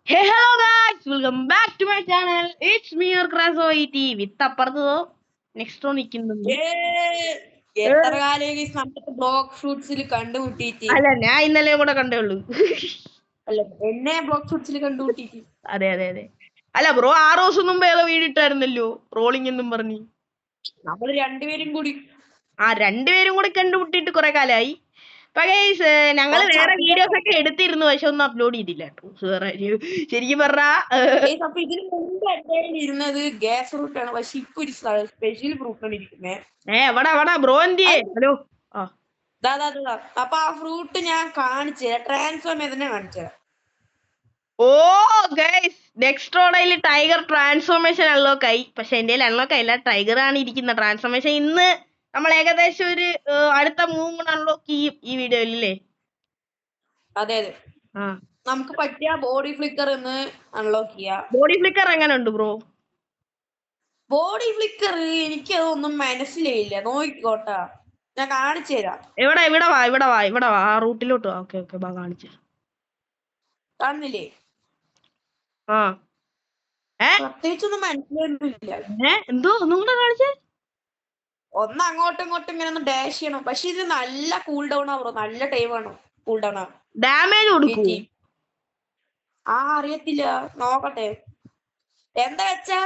Hey, hello guys! Welcome back to my channel. It's me, your Craso ET. With അപ്പുറത്ത് next നിൽക്കുന്നുണ്ട്. എത്ര കാലം നമുക്ക് ബ്ലോക്ക് ഫ്രൂട്ട്സിൽ കണ്ടുമുട്ടിയിട്ട് അല്ല, ഞാൻ ഇന്നലെ കൂടെ കണ്ടേ ഉള്ളൂ. അല്ല എന്നെ ബ്ലോക്ക് ഫ്രൂട്ട്സിൽ കണ്ടുമുട്ടിയിട്ട് അതെ. അല്ല ബ്രോ 6 ദിവസം മുമ്പ് ഏതോ വീടിട്ടായിരുന്നല്ലോ, റോളിംഗ് എന്നും പറഞ്ഞ്. നമ്മൾ രണ്ടുപേരും കൂടി രണ്ടുപേരും കൂടി കണ്ടുമുട്ടിയിട്ട് കുറെ കാലമായി. ഞങ്ങള് വേറെ വീഡിയോസ് ഒക്കെ എടുത്തിരുന്നു, പക്ഷെ ഒന്നും അപ്ലോഡ് ചെയ്തില്ല കേട്ടോ. ശരിക്കും പറഞ്ഞാ അപ്പൊ ഇതിന് മുമ്പ് എന്റെ ഇരുന്നത് ഗ്യാസ് ഫ്രൂട്ട് ആണ്, പക്ഷെ ഇപ്പൊ ഒരു സ്പെഷ്യൽ ഫ്രൂട്ട് ആണ് ഇരിക്കുന്നത്. എവിടാ ബ്രോ എന്തിയേ? ഹലോ. അപ്പൊ ആ ഫ്രൂട്ട് ഞാൻ കാണിച്ചു ട്രാൻസ്ഫോം ചെയ്തന്നെ കാണിച്ചു. ഓ ഗൈസ്, നെക്സ്ട്രോഡയിൽ ടൈഗർ ട്രാൻസ്ഫോർമേഷൻ അൺലോക്ക് ആയി. പക്ഷെ എന്റെ അൺലോക്ക് ആയില്ല, ടൈഗർ ആണ് ഇരിക്കുന്ന ട്രാൻസ്ഫോർമേഷൻ. ഇന്ന് നമ്മൾ ഏകദേശം ഒരു അടുത്ത 3 അൺലോക്ക് ചെയ്യും ഈ വീഡിയോയിൽ അല്ലേ? അതെ നമുക്ക് പറ്റിയ ബോഡി ഫ്ലിക്കർ എന്ന് അൺലോക്ക് ചെയ്യാം. ബോഡി ഫ്ലിക്കർ എങ്ങനെ ഉണ്ട് ബ്രോ? ബോഡി ഫ്ലിക്കർ എനിക്ക് അതൊന്നും മനസ്സിലായില്ല, നോക്കിക്കോട്ടാ ഞാൻ കാണിച്ചു തരാം. ഇവിടെ വാ ആ റൂട്ടിലോട്ട് വാ. ഓക്കെ ബാ കാണിച്ചു കാണുന്നില്ലേ? പ്രത്യേകിച്ചൊന്നും മനസ്സിലായില്ല. എന്തോ ഒന്നും കൂടെ കാണിച്ചേ. ഒന്ന് അങ്ങോട്ടും ഇങ്ങോട്ടും ഇങ്ങനെ ഒന്ന് ഡാഷ് ചെയ്യണം. പക്ഷെ ഇത് നല്ല കൂൾ ഡൗൺ ആവോ, നല്ല ടൈം ആണ് കൂൾ ഡൗൺ. ഡാമേജ് കൊടുക്കും അറിയത്തില്ല, നോക്കട്ടെ. എന്താ വെച്ചാ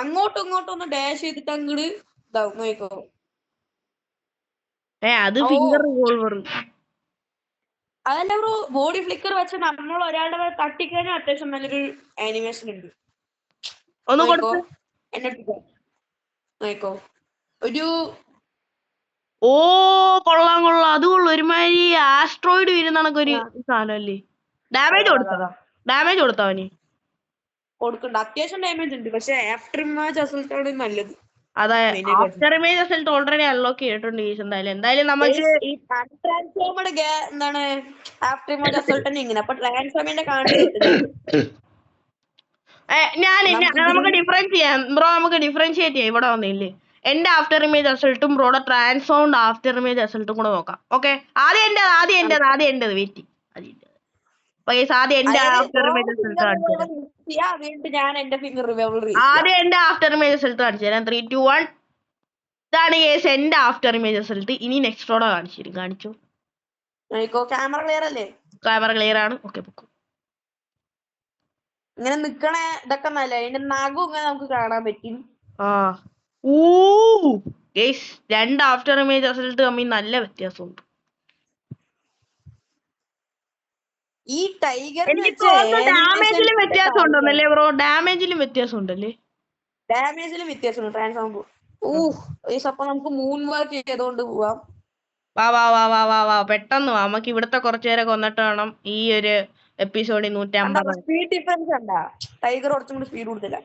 അങ്ങോട്ടും ഇങ്ങോട്ടും ഒന്ന് ഡാഷ് ചെയ്തിട്ട് അങ്ങോട്ട് ഇതാവും, നോക്കോ. അത് ഫിംഗർ റിവോൾവർ. അതല്ല ബ്രോ, ബോഡി ഫ്ലിക്കർ വെച്ച് നമ്മൾ ഒരാളുടെ തട്ടിക്കഴിഞ്ഞാൽ അത്യാവശ്യം നല്ലൊരു ആനിമേഷൻ ഉണ്ട്. നോക്കോ ഒരു കൊള്ളാം. അത് കൊള്ളു. ഒരുമാതിരി ആസ്ട്രോയിഡ് വരുന്ന കണക്കൊരു സാധനല്ലേ? ഡാമേജ് കൊടുത്തവന് കൊടുക്കണ്ട, അത്യാവശ്യം ഡാമേജ് ഉണ്ട്. പക്ഷെ ആഫ്റ്റർ ഇമേജ് റിസൾട്ടാണ് നല്ലത്. അതെ, after image result already unlock ചെയ്തിട്ടുണ്ട്. എന്തായാലും നമുക്ക് എന്താണ് ആഫ്റ്റർ ഇമേജ് റിസൾട്ട് ഇങ്ങനെ. അപ്പൊ ട്രാൻസ്ഫോമിന്റെ കാണിച്ചിട്ട് നമുക്ക് ഡിഫറൻഷിയേറ്റ് ചെയ്യാം. ഇവിടെ വന്നില്ലേ, എന്റെ ആഫ്റ്റർ ഇമേജ് റിസൾട്ടും ബ്രോയുടെ ട്രാൻസ്ഫോംഡ് ആഫ്റ്റർ ഇമേജ് റിസൾട്ടും കൂടെ നോക്കാം. ഓക്കെ, ആദ്യം എന്റേത് വെയിറ്റ്. ആദ്യം എന്റെ ആഫ്റ്റർ ഇമേജ് റിസൾട്ട് കാണിച്ചു തരാം. ആദ്യം എന്റെ ആഫ്റ്റർ ഇമേജ് റിസൾട്ട് കാണിച്ചു തരാം. 3, 2, 1. ഇതാണ് കേസ് എന്റെ ആഫ്റ്റർ ഇമേജ് റിസൾട്ട്. ഇനി നെക്സ്റ്റോടെ കാണിച്ചു. ക്യാമറ ക്ലിയർ അല്ലേ? ക്യാമറ ക്ലിയർ ആണ്. ഓക്കെ, പൊക്കോ. ഇങ്ങനെ നിക്കണ ഇതൊക്കെ നല്ല, അതിന്റെ നഖം ഇങ്ങനെ നമുക്ക് കാണാൻ പറ്റും. രണ്ട് ആഫ്റ്റർ ഇമേജ് റിസൾട്ട് തമ്മിൽ നല്ല വ്യത്യാസമുണ്ട്. ഈ ടൈഗർ ഡാമേജിലും വ്യത്യാസം ഉണ്ടല്ലേ ബ്രോ? ഡാമേജിലും വ്യത്യാസം ഉണ്ടല്ലേ? ഡാമേജിലും വ്യത്യാസമുണ്ട് ട്രാൻസ്ഫോം. അപ്പൊ നമുക്ക് മൂൺ വർക്ക് ചെയ്തുകൊണ്ട് പോവാം. വാ പെട്ടെന്ന് വാ. നമുക്ക് ഇവിടുത്തെ കുറച്ചു നേരം കൊന്നിട്ട് വേണം ഈ ഒരു എപ്പിസോഡിൽ 150. സ്പീഡ് ഡിഫറൻസ് കണ്ടാ? ടൈഗർ കുറച്ചും കൂടി സ്പീഡ് കൊടുത്തില്ല.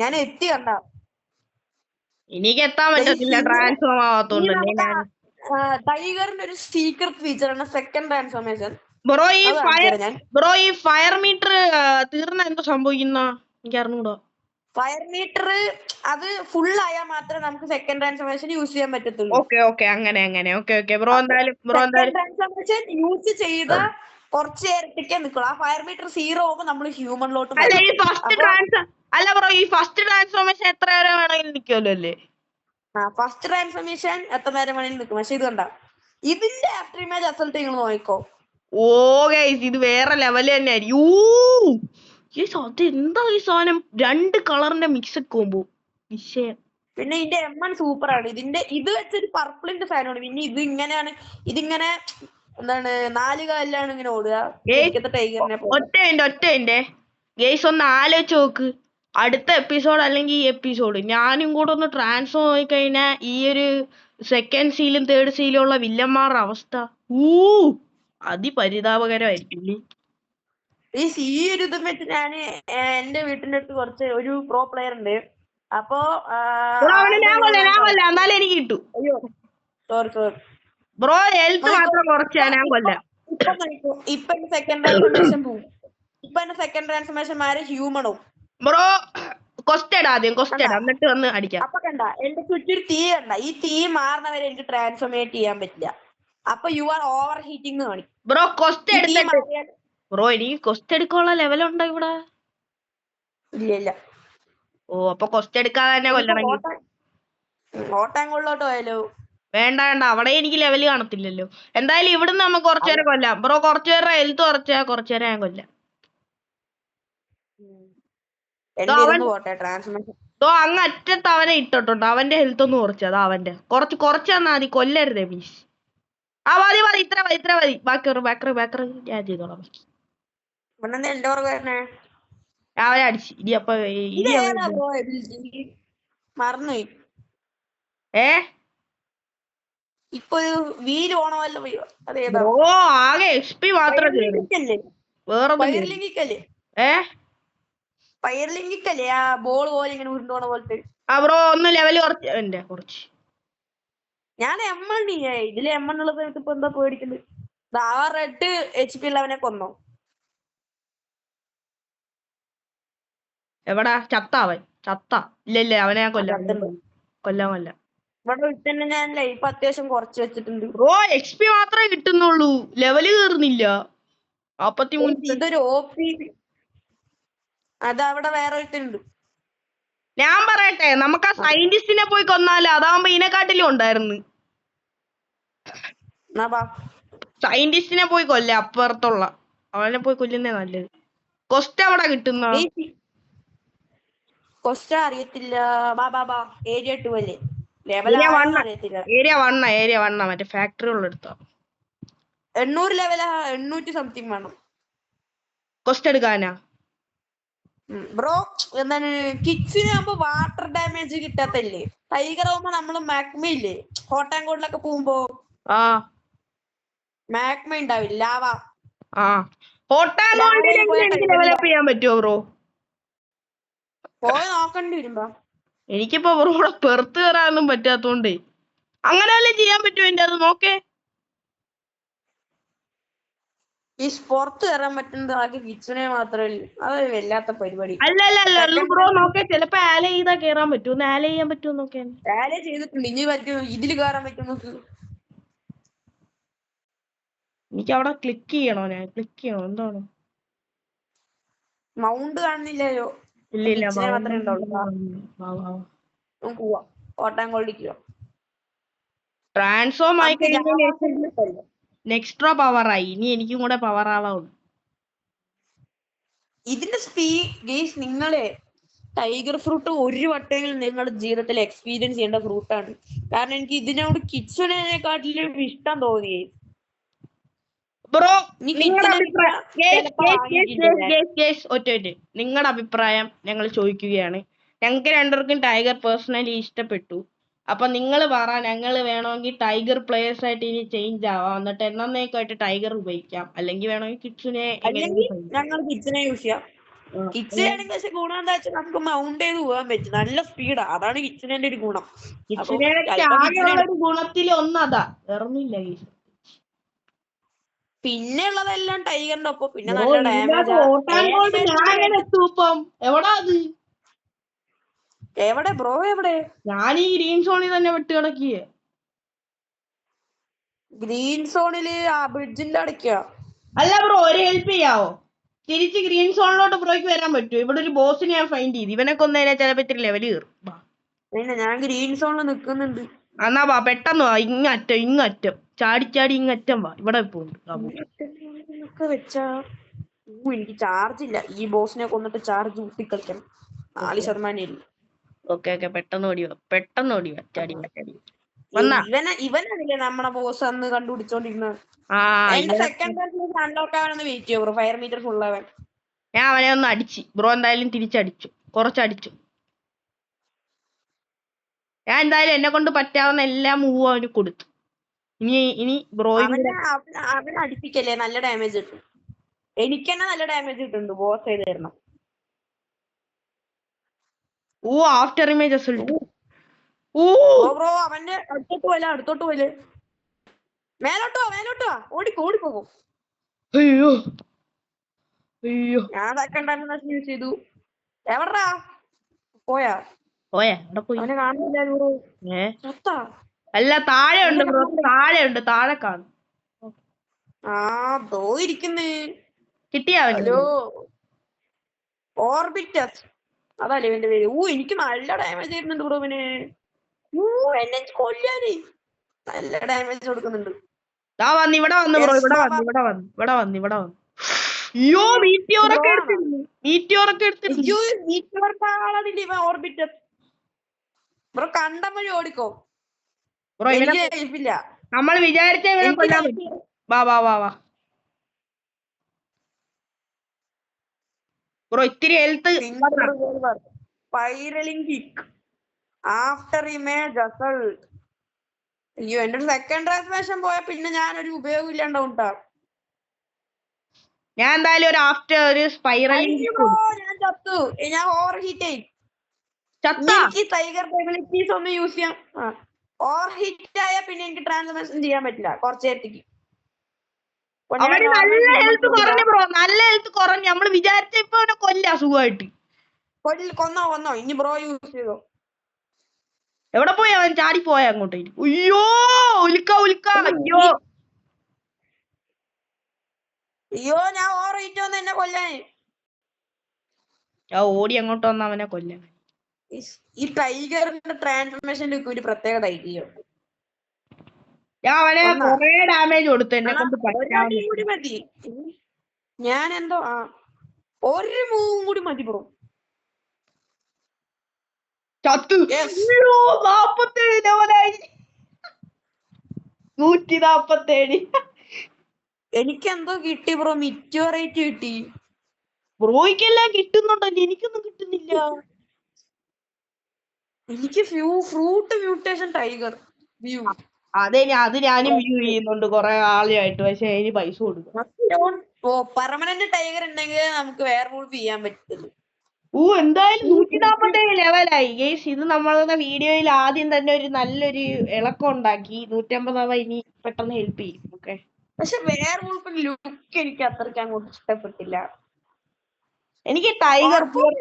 ഞാൻ എത്തി കണ്ട. എനിക്ക് എത്താൻ പറ്റത്തില്ല, ട്രാൻസ്ഫോം ആവാത്തോണ്ട്. ടൈഗറിന്റെ ഒരു സീക്രട്ട് ഫീച്ചർ ആണ് സെക്കൻഡ് ട്രാൻസ്ഫോർമേഷൻ. ബ്രോ ഈ ഫയർ മീറ്റർ തീർന്ന എന്താ സംഭവിക്കുന്ന എനിക്ക് അറിഞ്ഞൂടാ. ഫയർ മീറ്റർ അത് ഫുൾ ആയാൽ മാത്രമേ നമുക്ക് സെക്കൻഡ് ട്രാൻസ്ഫോർമേഷൻ യൂസ് ചെയ്യാൻ പറ്റത്തുള്ളൂ. ഓക്കെ അങ്ങനെ. ബ്രോ എന്തായാലും ട്രാൻസ്ഫോർമേഷൻ യൂസ് ചെയ്ത കുറച്ച് നേരത്തേക്കേ നിൽക്കുള്ളൂ. ആ ഫയർ മീറ്റർ 0 ആവുമ്പോൾ നമ്മൾ ഹ്യൂമനിലോട്ട്. അല്ല ബ്രോ, ഈ ഫസ്റ്റ് ട്രാൻസ്ഫോർമേഷൻ എത്ര നേരം വേണമെങ്കിലും നിൽക്കുമല്ലോ അല്ലേ? ഫസ്റ്റ് ട്രാൻസ്ഫോർമേഷൻ എത്ര നേരം വേണമെങ്കിലും നിൽക്കും. പക്ഷെ ഇത് കണ്ട, ഇതിന്റെ ആഫ്റ്റർ ഇമേജ് റിസൾട്ട് നിങ്ങൾ നോക്കിക്കോ. ഇത് വേറെ ലെവല് തന്നെ ആയിരിക്കും. അതെന്താ ഈ സാധനം? 2 കളറിന്റെ മിക്സഡ് കോംബോ വിഷയം. പിന്നെ ഇതിന്റെ എമ്മൻ സൂപ്പർ ആണ്. ഇത് വെച്ചൊരു പർപ്പിളിന്റെ സാധനമാണ്. പിന്നെ ഇതിങ്ങനെ എന്താണ് 4 കാലിലാണ് ഇങ്ങനെ ഓടുക. ഒറ്റ ഗെയ്സ് ഒന്ന് ആലോചിച്ച് നോക്ക്. അടുത്ത എപ്പിസോഡ് അല്ലെങ്കിൽ ഈ എപ്പിസോഡ് ഞാനും കൂടെ ഒന്ന് ട്രാൻസ്ഫോം ആയി കഴിഞ്ഞാൽ ഈ ഒരു സെക്കൻഡ് സീലും തേർഡ് സീലും ഉള്ള വില്ലന്മാരുടെ അവസ്ഥ അതിപരിതാപകരമായിരിക്കും. ഈ ഒരു ഇതും വെച്ച് ഞാൻ എന്റെ വീട്ടിന്റെ അടുത്ത് കുറച്ച് ഒരു പ്രോ പ്ലെയർ ഉണ്ട്. അപ്പൊ എന്നാലും എനിക്ക് കിട്ടു. സോറി ബ്രോ, ഹെൽത്ത് മാത്രം കുറച്ചാ ഞാൻ കൊല്ലാം. ഇപ്പൊ സെക്കൻഡ് ട്രാൻസ്ഫോർമേഷൻ പോവും. ഇപ്പൊ എന്റെ സെക്കൻഡ് ട്രാൻസ്ഫോർമേഷന്മാര് ഹ്യൂമണോ. ബ്രോ എന്നിട്ട് വന്ന് അടിക്കാം. അപ്പൊ കണ്ട, എന്റെ ചുറ്റൊരു തീ കണ്ട. ഈ തീ മാറുന്നവരെ എനിക്ക് ട്രാൻസ്ഫോർമേറ്റ് ചെയ്യാൻ പറ്റില്ല. അപ്പൊ യു ആർ ഓവർ ഹീറ്റിംഗ് കാണിക്കും. ബ്രോ ബ്രോ എനിക്ക് കൊസ്റ്റ് എടുക്കാനുള്ള ലെവലുണ്ടോ ഇവിടെ? ഇല്ല ഇല്ല. ഓ അപ്പൊ കൊസ്റ്റ് എടുക്കാതെ തന്നെ കൊല്ലണമെങ്കിൽ ഓട്ടാങ്കൊള്ളോട്ട് പോയാലോ? വേണ്ട വേണ്ട, അവിടെ എനിക്ക് ലെവല് കാണത്തില്ലല്ലോ. എന്തായാലും ഇവിടുന്ന് നമുക്ക് കുറച്ചുപേരെ കൊല്ലാം. ബ്രോ കുറച്ചുപേരുടെ ഹെൽത്ത് കുറച്ചുപേരെ ഞാൻ കൊല്ലാം. എന്റെ അവൻ ഇതൊന്ന് പോട്ടെ ട്രാൻസ്മിഷൻ. അങ്ങ് അറ്റത്ത് അവനെ ഇട്ടിട്ടുണ്ട്. അവന്റെ ഹെൽത്ത് ഒന്ന് കുറച്ച്. അതാ അവന്റെ കുറച്ച് തന്നാ മതി. കൊല്ലരുതേ പ്ലീസ്. ആ മതി മതി, ഇത്ര മതി. ബാക്കർ ഞാൻ ചെയ്തോളാം. ഇവിടെ എന്റെ പുറകെ വരണേ. അവനെ അടിച്ച് ഇനി അപ്പൊ ഇനി ഇതേതാ ബ്രോ മറന്നുപോയി. ഇപ്പൊ വീല് ഓണമല്ലോ. അതേതാ? ബ്രോ ആകെ എക്സ്പി മാത്രം വേറൊന്നും പയർലിങ്കിക്കല്ലേ ആ ബോൾ പോലെ ഇങ്ങനെ ഉരുണ്ടോണ പോലത്തെ. ആ ബ്രോ ഒന്ന് ലെവല് കുറച്ച്. ഞാൻ എമ്മണ്ണി ഇതില് എമ്മണ്ണുള്ള സമയത്ത് ഇപ്പൊ എന്താ പേടിക്കുന്നത്? ആ റെഡ് HP ഉള്ളവനെ കൊന്നോ? എവിടാ ചത്താവൻ? ഇല്ല അവനെ ഞാൻ കൊല്ലാം. ഇവിടെ തന്നെ ഞാൻ ലൈഫ് അത്യാവശ്യം കുറച്ച് വെച്ചിട്ടുണ്ട്. ബ്രോ HP മാത്രമേ കിട്ടുന്നുള്ളൂ, ലെവല് കേറുന്നില്ല. 43. ഇതൊരു OP. അതവിടെ വേറെ ഒരുത്തുണ്ട്. ഞാൻ പറയട്ടെ, നമുക്ക് ആ സയന്റിസ്റ്റിനെ പോയി കൊന്നാലോ? അതാവുമ്പോ ഇതിനെക്കാട്ടിലും ഉണ്ടായിരുന്നു. സയന്റിസ്റ്റിനെ പോയി കൊല്ല, അപ്പുറത്തുള്ള അവനെ പോയി കൊല്ലുന്നേ നല്ലത്. കൊസ്റ്റ് അവിടെ കിട്ടുന്ന കൊസ്റ്റ അറിയത്തില്ല. ഏരിയ 2 അല്ലേ? ഏരിയ 1 മറ്റേ ഫാക്ടറി ഉള്ള എടുത്തോ. 800 ലെവലാ. 800 സംതിങ് വേണം കൊസ്റ്റ് എടുക്കാനാ. ബ്രോ എന്താണ് കിഡ്സിനാകുമ്പോ വാട്ടർ ഡാമേജ് കിട്ടാത്തല്ലേ? ടൈഗർ ആവുമ്പോ നമ്മള് മാക്മ ഇല്ലേ ഹോട്ടാങ്കോട്ടിലൊക്കെ പോകുമ്പോ മാക്മ ഉണ്ടാവില്ല. ഡെവലപ്പ് ചെയ്യാൻ പറ്റുമോ ബ്രോ? പോയി നോക്കണ്ടി വരുമ്പോ. എനിക്കിപ്പോ ബ്രോ കൂടെ പെറുത്ത് കയറാനൊന്നും പറ്റാത്തോണ്ടേ. അങ്ങനെ വല്ലതും ചെയ്യാൻ പറ്റുമോ എന്റെ അത് നോക്കേ? ഈ പുറത്ത് കയറാൻ പറ്റുന്നത് ആകെ കിച്ചനെ മാത്രമേ. അത് വല്ലാത്ത പരിപാടി. അല്ല ബ്രോ നോക്കേ, ചിലപ്പോ ആല ചെയ്താ കേറാൻ പറ്റും. ഒന്ന് ആല ചെയ്യാൻ പറ്റുമോ നോക്കേ? ആല ചെയ്തിട്ടുണ്ട്. ഇനി പറ്റും ഇതില് കയറാൻ പറ്റും നോക്ക്. എനിക്ക് അവിടെ ക്ലിക്ക് ചെയ്യണോ? എന്താണ് മൗണ്ട് കാണുന്നില്ലയോ? ഇല്ല മാത്രമേ ഉണ്ടാവുള്ളൂ. ഓട്ടാങ്കോളിക്ക് ട്രാൻസ്ഫോം ആയി കഴിഞ്ഞാൽ എക്സ്ട്രാ പവറായി. ഇനി എനിക്കും കൂടെ പവർ ആവാവുള്ളൂ. ഇതിന്റെ ഗെയ്സ് നിങ്ങളെ ടൈഗർ ഫ്രൂട്ട് ഒരു വട്ടെങ്കിലും നിങ്ങളുടെ ജീവിതത്തിൽ എക്സ്പീരിയൻസ് ചെയ്യേണ്ട ഫ്രൂട്ടാണ്. കാരണം എനിക്ക് ഇതിനോട് കിച്ചനെക്കാട്ടിലും ഇഷ്ടം തോന്നി. ബ്രോ നിങ്ങളുടെ അഭിപ്രായം ഞങ്ങൾ ചോദിക്കുകയാണ്. ഞങ്ങൾക്ക് രണ്ടുപേർക്കും ടൈഗർ പേഴ്സണലി ഇഷ്ടപ്പെട്ടു. അപ്പൊ നിങ്ങൾ പറ, ഞങ്ങൾ വേണമെങ്കിൽ ടൈഗർ പ്ലേയേഴ്സ് ആയിട്ട് ഇനി ചേഞ്ച് ആവാം, എന്നിട്ട് എന്നേക്കായിട്ട് ടൈഗർ ഉപയോഗിക്കാം, അല്ലെങ്കിൽ വേണമെങ്കിൽ കിഡ്സിനെ ഞങ്ങൾ കിഡ്സിനെ യൂസ് ചെയ്യാം. കിഡ്സിനാണെങ്കിൽ പക്ഷെ ഗുണം എന്താ വെച്ചാൽ നമുക്ക് മൗണ്ട് ചെയ്ത് പോകാൻ പറ്റും. നല്ല സ്പീഡാ. അതാണ് കിഡ്സിനെ ഒരു ഗുണം. ഗുണത്തിൽ ഒന്നതാ, വേറൊന്നുമില്ല. പിന്നെ ഉള്ളതെല്ലാം ടൈഗറിന്റെ ഒപ്പം. പിന്നെ നല്ല ഡാമേജ്. എവിടെ ബ്രോ? എവിടെ? ഞാൻ ഈ ഗ്രീൻ സോണിൽ തന്നെ വിട്ട് കിടക്കിയേ. ഗ്രീൻ സോണില് ആ ബ്രിഡ്ജിന്റെ അടയ്ക്കുക. അല്ല ബ്രോ, ഒരു ഹെൽപ്പ് ചെയ്യാവോ? തിരിച്ച് ഗ്രീൻ സോണിലോട്ട് ബ്രോയ്ക്ക് വരാൻ പറ്റുമോ? ഇവിടെ ഒരു ബോസിനെ ഞാൻ ഫൈൻഡ് ചെയ്തു. ഇവനെ കൊന്നതിനെ ചിലപ്പോ ഇത്തിരി ലെവല് കയറും. ഞാൻ ഗ്രീൻ സോണിൽ നിക്കുന്നുണ്ട്. എന്നാ വാ, പെട്ടെന്ന് വാ. ഇങ്ങറ്റം ചാടി ഇങ്ങറ്റം വാ. ഇവിടെ വെച്ചാ എനിക്ക് ചാർജ് ഇല്ല. ഈ ബോസിനെ കൊന്നിട്ട് ചാർജ് ഊട്ടിക്കളിക്കണം. 4%. ഓക്കെ പെട്ടെന്ന് ഓടിവാ. ചാടി. ഇവനല്ലേ നമ്മളെ ബോസ് അന്ന് കണ്ടുപിടിച്ചോണ്ടിരുന്നത്. എന്റെ സെക്കൻഡ് പേഴ്സൺ അൺലോക്ക് ആവാനൊന്ന് വെയിറ്റ് ചെയ്യോ ബ്രോ? ഫയർ മീറ്റർ ഫുൾ ആവാൻ. ഞാൻ അവനെ ഒന്ന് അടിച്ചു ബ്രോ. എന്തായാലും തിരിച്ചടിച്ചു, കുറച്ചടിച്ചു. ഞാൻ എന്തായാലും എന്നെ കൊണ്ട് പറ്റാവുന്ന എല്ലാ മൂവും അവന് കൊടുത്തു. ഇനി ബ്രോ അവനെ അടിപ്പിക്കല്ലേ, നല്ല ഡാമേജ് കിട്ടും. എനിക്ക് തന്നെ നല്ല ഡാമേജ് കിട്ടുന്നുണ്ട് ബോസ് ചെയ്ത് തരണം. After image result. ബ്രോ അവന്റെ അടുത്തോട്ട് പോലെ മേലോട്ട് വാ. ഓടിപ്പോകും. അയ്യോ ഞാൻ സെക്കൻഡ് യൂസ് ചെയ്തു. എവിടാ പോയാ? അവനെ കാണുന്നില്ല. അല്ല, താഴെ ഉണ്ട് ബ്രോ. താഴെ കാണും. ഇരിക്കുന്നേ. കിട്ടിയാ ഹലോ ഓർബിറ്റസ് അതല്ലേ ഇവന്റെ പേര്. എനിക്ക് നല്ല ഡാമേജ് ആയിരുന്നുണ്ട് ബ്രോ ഇവന്. എന്നെ കൊല്ലാന് നല്ല ഡാമേജ് കൊടുക്കുന്നുണ്ട്. ഇവിടെ വന്ന് ബ്രോ, ഇവിടെ വന്ന്. അയ്യോ മീറ്റിയോറൊക്കെ എടുത്തിരുന്നു. ഓർബിറ്റസ് ബ്രോ കണ്ടം വഴി ഓടിക്കോ. ബ്രോ ഇവനെ എനിക്ക് ഹെൽപ്പില്ല. നമ്മൾ വിചാരിച്ച ഇവനെ കൊല്ലാൻ പറ്റും. വാ ബ്രോ ഇത്തിരി health. Spiralling kick after image assault. അയ്യോ എന്റെ ഒരു സെക്കൻഡ് ട്രാൻസ്ലേഷൻ പോയാ പിന്നെ ഞാനൊരു ഉപയോഗം ഇല്ലാണ്ടാവും. ഞാൻ എന്തായാലും ഒരു ആഫ്റ്റർ ഒരു സ്പൈറലിംഗ് ഞാൻ ചത്തു. ഞാൻ ഓവർ ഹീറ്റ് ആയി. ചത്ത എനിക്ക് ടൈഗർ എബിലിറ്റീസ് ഒന്നും യൂസ് ചെയ്യാം. ഓവർ ഹീറ്റ് ആയാ പിന്നെ എനിക്ക് ട്രാൻസ്ഫോർമേഷൻ ചെയ്യാൻ പറ്റില്ല കുറച്ച് നേരത്തേക്ക്. അവന് നല്ല ഹെൽത്ത് കുറഞ്ഞു ബ്രോ, നല്ല ഹെൽത്ത് കുറഞ്ഞു. നമ്മള് വിചാരിച്ച ഇപ്പൊ അവനെ കൊല്ല സുഖമായിട്ട്. കൊന്നോ ഇനി ബ്രോ യൂസ് ചെയ്തോ. എവിടെ പോയി അവൻ? ചാടി പോയ അങ്ങോട്ടേക്ക്. അയ്യോ ഉൽക്ക. അയ്യോ ഞാൻ ഓവർ ഹീറ്റ് വന്ന് എന്നെ കൊല്ലാൻ. ഞാൻ ഓടി അങ്ങോട്ട് വന്ന അവനെ കൊല്ലാൻ. ഈ ടൈഗറിന്റെ ട്രാൻസ്ഫോർമേഷനിൽ ഒരു പ്രത്യേകത ഉണ്ട്. ഞാൻ അവനെ കൊറേ ഡാമേജ് കൊടുത്തു എന്നെ കൊണ്ട് കൂടി മതി. ഞാൻ എന്തോ ഒരു മൂവും കൂടി മതി ബ്രോ. ചത്തു. 47 ലെവലായി. 147. എനിക്കെന്തോ കിട്ടി ബ്രോ, മിറ്റോറേറ്റ് കിട്ടി. ബ്രോയ്ക്കെല്ലാം കിട്ടുന്നുണ്ടല്ലോ, എനിക്കൊന്നും കിട്ടുന്നില്ല. എനിക്ക് ഫ്രൂട്ട് മ്യൂട്ടേഷൻ ടൈഗർ വ്യൂ. അത് ഞാനും വ്യൂ ചെയ്യുന്നുണ്ട് കൊറേ ആളായിട്ട്. പക്ഷെ അതിന് പൈസ കൊടുക്കും. പെർമനന്റ് ടൈഗർ ഉണ്ടെങ്കിൽ നമുക്ക് വേറെ വൂൾഫ് ചെയ്യാൻ പറ്റുള്ളൂ. എന്തായാലും 147 ലെവലായി ഗൈസ്. ഇത് നമ്മളുടെ വീഡിയോയിൽ ആദ്യം തന്നെ ഒരു നല്ലൊരു ഇളക്കം ഉണ്ടാക്കി. 150 ഇനി പെട്ടെന്ന് ഹെൽപ്പ് ചെയ്യും. ഓക്കെ, പക്ഷെ വേറെ വൂൾഫിന്റെ ലുക്ക് എനിക്ക് അത്രയ്ക്ക് അങ്ങോട്ട് ഇഷ്ടപ്പെട്ടില്ല. എനിക്ക് ടൈഗർ പ്യുവർ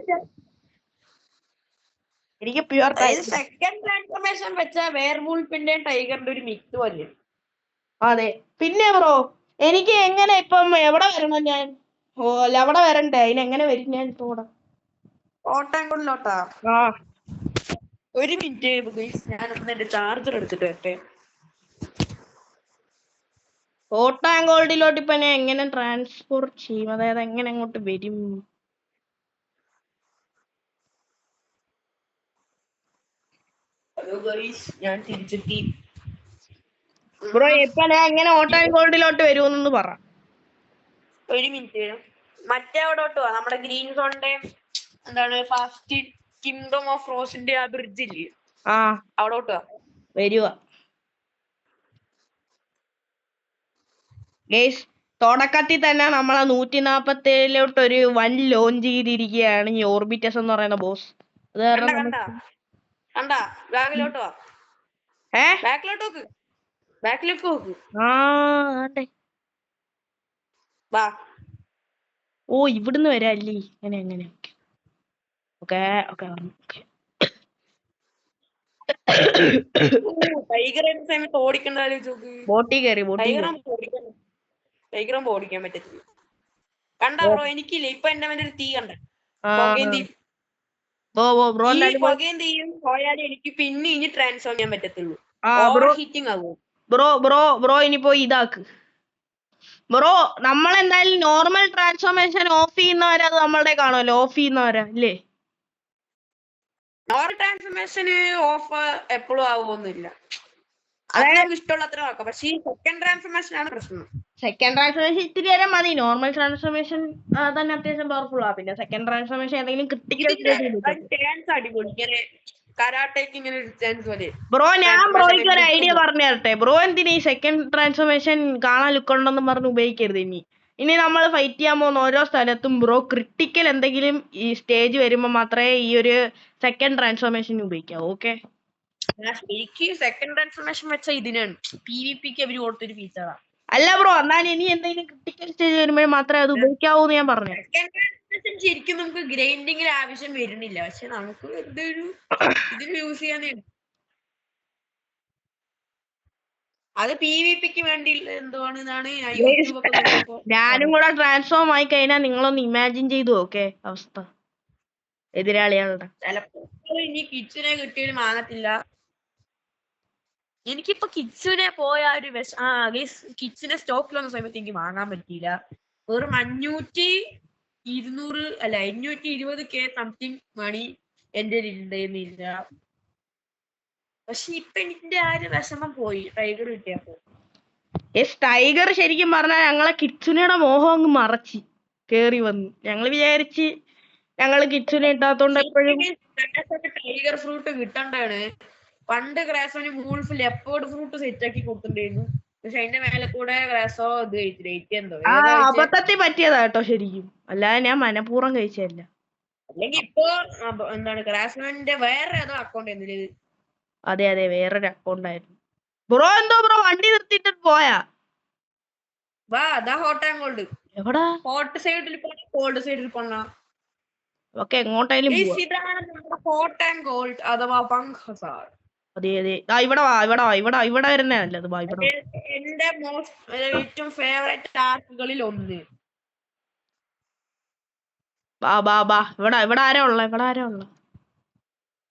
സെക്കൻഡ് ട്രാൻസ്ഫോർമേഷൻ വെച്ച വേറെ വൂൾഫിന്റെ ടൈഗറിന്റെ ഒരു മിക്സ് പോലെ. അതെ. പിന്നെ ബ്രോ എനിക്ക് എങ്ങനെ ഇപ്പം എവിടെ വരണം ഞാൻ? എവിടെ വരണ്ടേ? അതിനെങ്ങനെ വരും ഞാൻ ഇപ്പൊ ഇവിടെ? ഓട്ടാങ്കുള്ളിലോട്ടാ? ഒരു മിനിറ്റ് ഞാനൊന്ന് എന്റെ ചാർജർ എടുത്തിട്ട് വരട്ടെ. ഓട്ടാങ്കോൾഡിലോട്ട് ഇപ്പൊ ഞാൻ എങ്ങനെ ട്രാൻസ്പോർട്ട് ചെയ്യും? അതായത് എങ്ങനെ അങ്ങോട്ട് വരും? ഞാൻ തിരിച്ചെത്തി ബ്രോ. ഇപ്പൊ ഞാൻ എങ്ങനെ ഓട്ടാങ്കോൾഡിലോട്ട് വരുമെന്നൊന്ന് പറ. ഒരു മിനിറ്റ്. മറ്റേ അവിടോട്ട് പോവാ, നമ്മുടെ ഗ്രീൻ സോണിന്റെ എന്താണ് ഫാസ്റ്റ് കിങ്ഡം ഓഫ് റോസിന്റെ ആ ബ്രിഡ്ജ് ഇല്ലേ, അവിടോട്ട് വരുക. ഗൈസ് തുടക്കത്തിൽ തന്നെ നമ്മളെ 147 ഒരു വൻ ലോഞ്ച് ചെയ്തിരിക്കുകയാണ് ഈ ഓർബിറ്റസ് എന്ന് പറയുന്ന ബോസ്. അത് കാരണം ബാക്കിലോട്ട് നോക്ക്. ഓ ഇവിടുന്ന് വരാല്ലേ? എങ്ങനെ? ഓക്കെ. ബോട്ടി കയറി. ടൈഗറാകുമ്പോ ഓടിക്കാൻ പറ്റത്തില്ല. കണ്ടാ ബ്രോ? എനിക്കില്ല ഇപ്പൊ എന്റെ ഒരു തീ കണ്ട പുകയും തീയും പോയാലേ എനിക്ക് പിന്നെ ഇനി ട്രാൻസ്ഫോം ചെയ്യാൻ പറ്റത്തുള്ളൂ. ഓവർ ഹീറ്റിംഗ് ആകും. ബ്രോ ഇനി പോയി ഇതാക്ക് ബ്രോ. നമ്മളെന്തായാലും നോർമൽ ട്രാൻസ്ഫോർമേഷൻ ഓഫ് ചെയ്യുന്നവരെ അത് നമ്മളുടെ കാണുമല്ലോ. ഓഫ് ചെയ്യുന്നവരെ അല്ലേ? നോർമൽ ട്രാൻസ്ഫോർമേഷന് ഓഫ് എപ്പോഴും ആവുമൊന്നുമില്ല. നമുക്ക് ഇഷ്ടമുള്ള അത്ര നോക്കാം. പക്ഷെ ഈ സെക്കൻഡ് ട്രാൻസ്ഫോർമേഷൻ ആണ് പ്രശ്നം. സെക്കൻഡ് ട്രാൻസ്ഫോർമേഷൻ ഇത്തിരി നേരം മതി. നോർമൽ ട്രാൻസ്ഫോർമേഷൻ തന്നെ അത്യാവശ്യം പവർഫുൾ ആ. പിന്നെ സെക്കൻഡ് ട്രാൻസ്ഫോർമേഷൻ ഏതെങ്കിലും ക്രിട്ടിക്കൽ ബ്രോ, ഞാൻ ബ്രോയ്ക്ക് ഒരു ഐഡിയ പറഞ്ഞു തരട്ടെ. ബ്രോ എന്തിനാ ഈ സെക്കൻഡ് ട്രാൻസ്ഫോർമേഷൻ കാണാൻ ലുക്കുണ്ടെന്നും പറഞ്ഞ് ഉപയോഗിക്കരുത്. ഇനി നമ്മൾ ഫൈറ്റ് ചെയ്യാൻ പോകുന്ന ഓരോ സ്ഥലത്തും ബ്രോ ക്രിട്ടിക്കൽ എന്തെങ്കിലും ഈ സ്റ്റേജ് വരുമ്പോൾ മാത്രമേ ഈ ഒരു സെക്കൻഡ് ട്രാൻസ്ഫോർമേഷൻ ഉപയോഗിക്കാവൂ. ഓക്കെ? എനിക്ക് സെക്കൻഡ് ട്രാൻസ്ഫോർമേഷൻ വെച്ച ഇതിനാണ് PvPക്ക് അവര് കൊടുത്തൊരു ഫീച്ചറാ. അല്ല ബ്രോ, എന്നാലും ഇനി എന്തെങ്കിലും ക്രിട്ടിക്കൽ സ്റ്റേജ് വരുമ്പോൾ മാത്രമേ അത് ഉപയോഗിക്കാവൂ എന്ന് ഞാൻ പറഞ്ഞു. ശരിക്കും നമുക്ക് ഗ്രൈൻഡിങ്ങിന് ആവശ്യം വരുന്നില്ല. പക്ഷെ നമുക്ക് ഇതിന് യൂസ് ചെയ്യാൻ അത് PvPക്ക് വേണ്ടി എന്തുവാണെന്നാണ് ഞാൻ യൂട്യൂബൊക്കെ നോക്കിയപ്പോ ഞാനും കൂടെ ട്രാൻസ്ഫോം ആയി കഴിഞ്ഞാൽ നിങ്ങളൊന്ന് ഇമാജിൻ ചെയ്തു ഓക്കെ അവസ്ഥ എതിരാളികളുടെ. ചിലപ്പോ ഇനി കിച്ചുനെ കിട്ടിയാലും വാങ്ങത്തില്ല. എനിക്കിപ്പോ കിച്ചുനെ പോയ ഒരു കിച്ചിനെ സ്റ്റോക്കിൽ വന്ന സമയത്ത് എനിക്ക് വാങ്ങാൻ പറ്റിയില്ല. വെറും 520K സംതിങ് മണി എന്റെ ഉണ്ടായിരുന്നില്ല. പക്ഷെ ഇപ്പൊ എനിക്ക് ആ ഒരു വിഷമം പോയി ടൈഗർ കിട്ടിയപ്പോ. ടൈഗർ ശരിക്കും പറഞ്ഞാൽ ഞങ്ങളെ കിച്ചുനയുടെ മോഹം അങ്ങ് മറച്ച് കേറി വന്നു. ഞങ്ങള് വിചാരിച്ച് ഞങ്ങള് കിച്ചുനെ ഇട്ടാത്തോണ്ട് എപ്പോഴും ടൈഗർ ഫ്രൂട്ട് കിട്ടണ്ടാണ്. പണ്ട് ഗ്രാസോന് വൂൾഫ് ലെപ്പേർഡ് ഫ്രൂട്ട് സെറ്റ് ആക്കി കൊടുത്തിട്ടുണ്ടായിരുന്നു. പക്ഷെ അതിന്റെ മേലെ കൂടെ ഗ്രാസോ ഇത് കഴിച്ചിട്ട് എന്തോ അബദ്ധത്തിൽ പറ്റിയതാ കേട്ടോ ശരിക്കും. അല്ലാതെ ഞാൻ മനഃപൂർവ്വം കഴിച്ചതല്ല. അല്ലെങ്കിൽ ഇപ്പൊ എന്താണ് ഗ്രാസ്മാന്റെ വേറെ ഏതോ അക്കൗണ്ട് ആയിരുന്നില്ല. അതെ അതെ വേറൊരു അക്കൗണ്ട് ആയിരുന്നു. ബ്രോ എന്തോ ബ്രോ വണ്ടി നിർത്തിയിട്ട് പോയാ? വാ അതാ ഹോട്ട് ആൻഡ് കോൾഡ്. എവിടാ? ഹോട്ട് സൈഡിൽ പോണ കോൾഡ് സൈഡിൽ പോണ. ഓക്കെ എങ്ങോട്ടായാലും ഇതാണ് നമ്മുടെ ഹോട്ട് ആൻഡ് കോൾഡ് അഥവാ പങ്ക്ഹസാർ. അതെ അതെ ഇവിടെ വാ ഇവിടെ വരുന്നേ നല്ലത്. എന്റെ ഏറ്റവും ഫേവറേറ്റ് ആർക്കുകളിൽ ഒന്ന്. ബാ ഇവിടെ ആരാ ഉള്ള?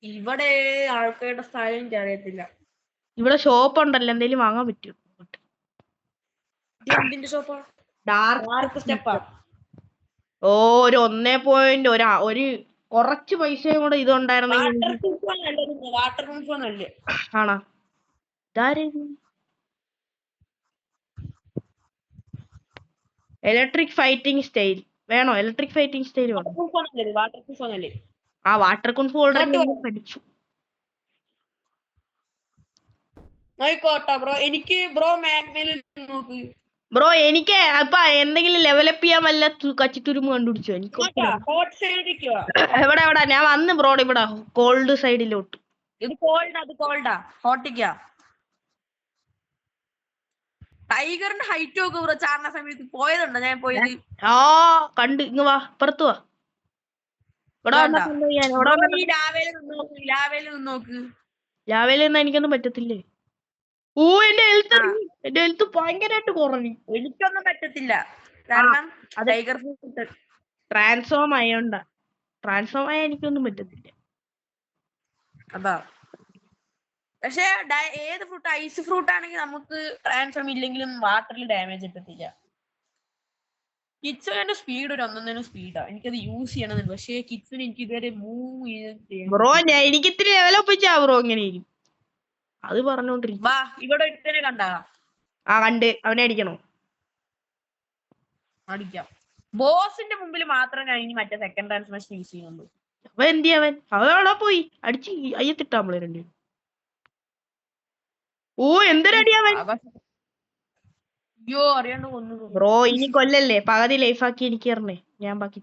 ഇവിടെ ആൾക്കാരുടെ സ്ഥലം എനിക്ക് അറിയത്തില്ല. ഇവിടെ ഷോപ്പ് ഉണ്ടല്ലോ, എന്തെങ്കിലും വാങ്ങാൻ പറ്റുമോ? എന്തിന്റെ ഷോപ്പാ? ഡാർക്ക് സ്റ്റെപ്പാ? ഓ ഒരു 1 ഒരു കുറച്ച് പൈസയും കൂടെ ഇതുണ്ടായിരുന്നെങ്കിൽ ആണോ? ഇലക്ട്രിക് ഫൈറ്റിംഗ് സ്റ്റൈൽ വേണോ? ഇലക്ട്രിക് ഫൈറ്റിംഗ് സ്റ്റൈൽ വേണോ? ആ വാട്ടർ കുൻഫു ഓൾറെഡി പഠിച്ചു. ബ്രോ എനിക്ക് ബ്രോ എനിക്ക് അപ്പൊ എന്തെങ്കിലും ലെവലപ്പ് ചെയ്യാൻ വല്ല കച്ചിത്തുരുമ്പ് കണ്ടുപിടിച്ചോ? എനിക്ക് എവിടെ ഞാൻ വന്ന് ബ്രോ ഇവിടെ കോൾഡ് സൈഡിലോട്ട്. ഇത് കോൾഡാ ഹോട്ടിക്കാ. ടൈഗറിന്റെ ഹൈറ്റ് ഒക്കെ ബ്രോ ചാടുന്ന സമയത്ത് പോയതുണ്ടോ? ഞാൻ പോയത് കണ്ട്. ഇങ്ങ് വാ, പുറത്തു വാ. ലാവയിൽ നിന്ന് എനിക്കൊന്നും പറ്റത്തില്ലേ? എന്റെ ഹെൽത്ത് ഭയങ്കരമായിട്ട് കുറഞ്ഞു. എനിക്കൊന്നും പറ്റത്തില്ല കാരണം ടൈഗർ ട്രാൻസ്ഫോം ആയ എനിക്കൊന്നും പറ്റത്തില്ല. അതാ. പക്ഷെ ഏത് ഫ്രൂട്ട് ഐസ് ഫ്രൂട്ട് ആണെങ്കിൽ നമുക്ക് ട്രാൻസ്ഫോം ഇല്ലെങ്കിലും വാട്ടറിൽ ഡാമേജ് കിട്ടത്തില്ല. കിച്ചന്റെ സ്പീഡ് ഒരു ഒന്നൊന്നിനും സ്പീഡാ. എനിക്കത് യൂസ് ചെയ്യണമെന്നുണ്ട്. പക്ഷേ കിച്ചന് എനിക്ക് ഇതുവരെ മൂവ് ചെയ്ത് ബ്രോ എനിക്ക് ഇത്തിരി ഡെവലപ്പ് ബ്രോ ഇങ്ങനെ അത് പറഞ്ഞോണ്ടിരിക്കും. വാ ഇവിടെ ഒരുത്തനെ കണ്ടാ? കണ്ട്. അവനെ അടിക്കണോ? അടിക്കാം. ബോസിന്റെ മുമ്പിൽ മാത്രം ഞാൻ ഇനി മറ്റേ സെക്കൻഡ് ട്രാൻസ്ഫോർമേഷൻ യൂസ് ചെയ്യുന്നുള്ളൂ. അവൻ പോയി അടിച്ച് അയ്യത്തിട്ടാ നമ്മള് രണ്ട്. എന്തൊരടിയാവൻ. അയ്യോ അറിയാണ്ട് കൊന്നു. ബ്രോ ഇനി കൊല്ലല്ലേ, പകുതി ലൈഫാക്കി എനിക്ക് തരണേ. ഞാൻ ബാക്കി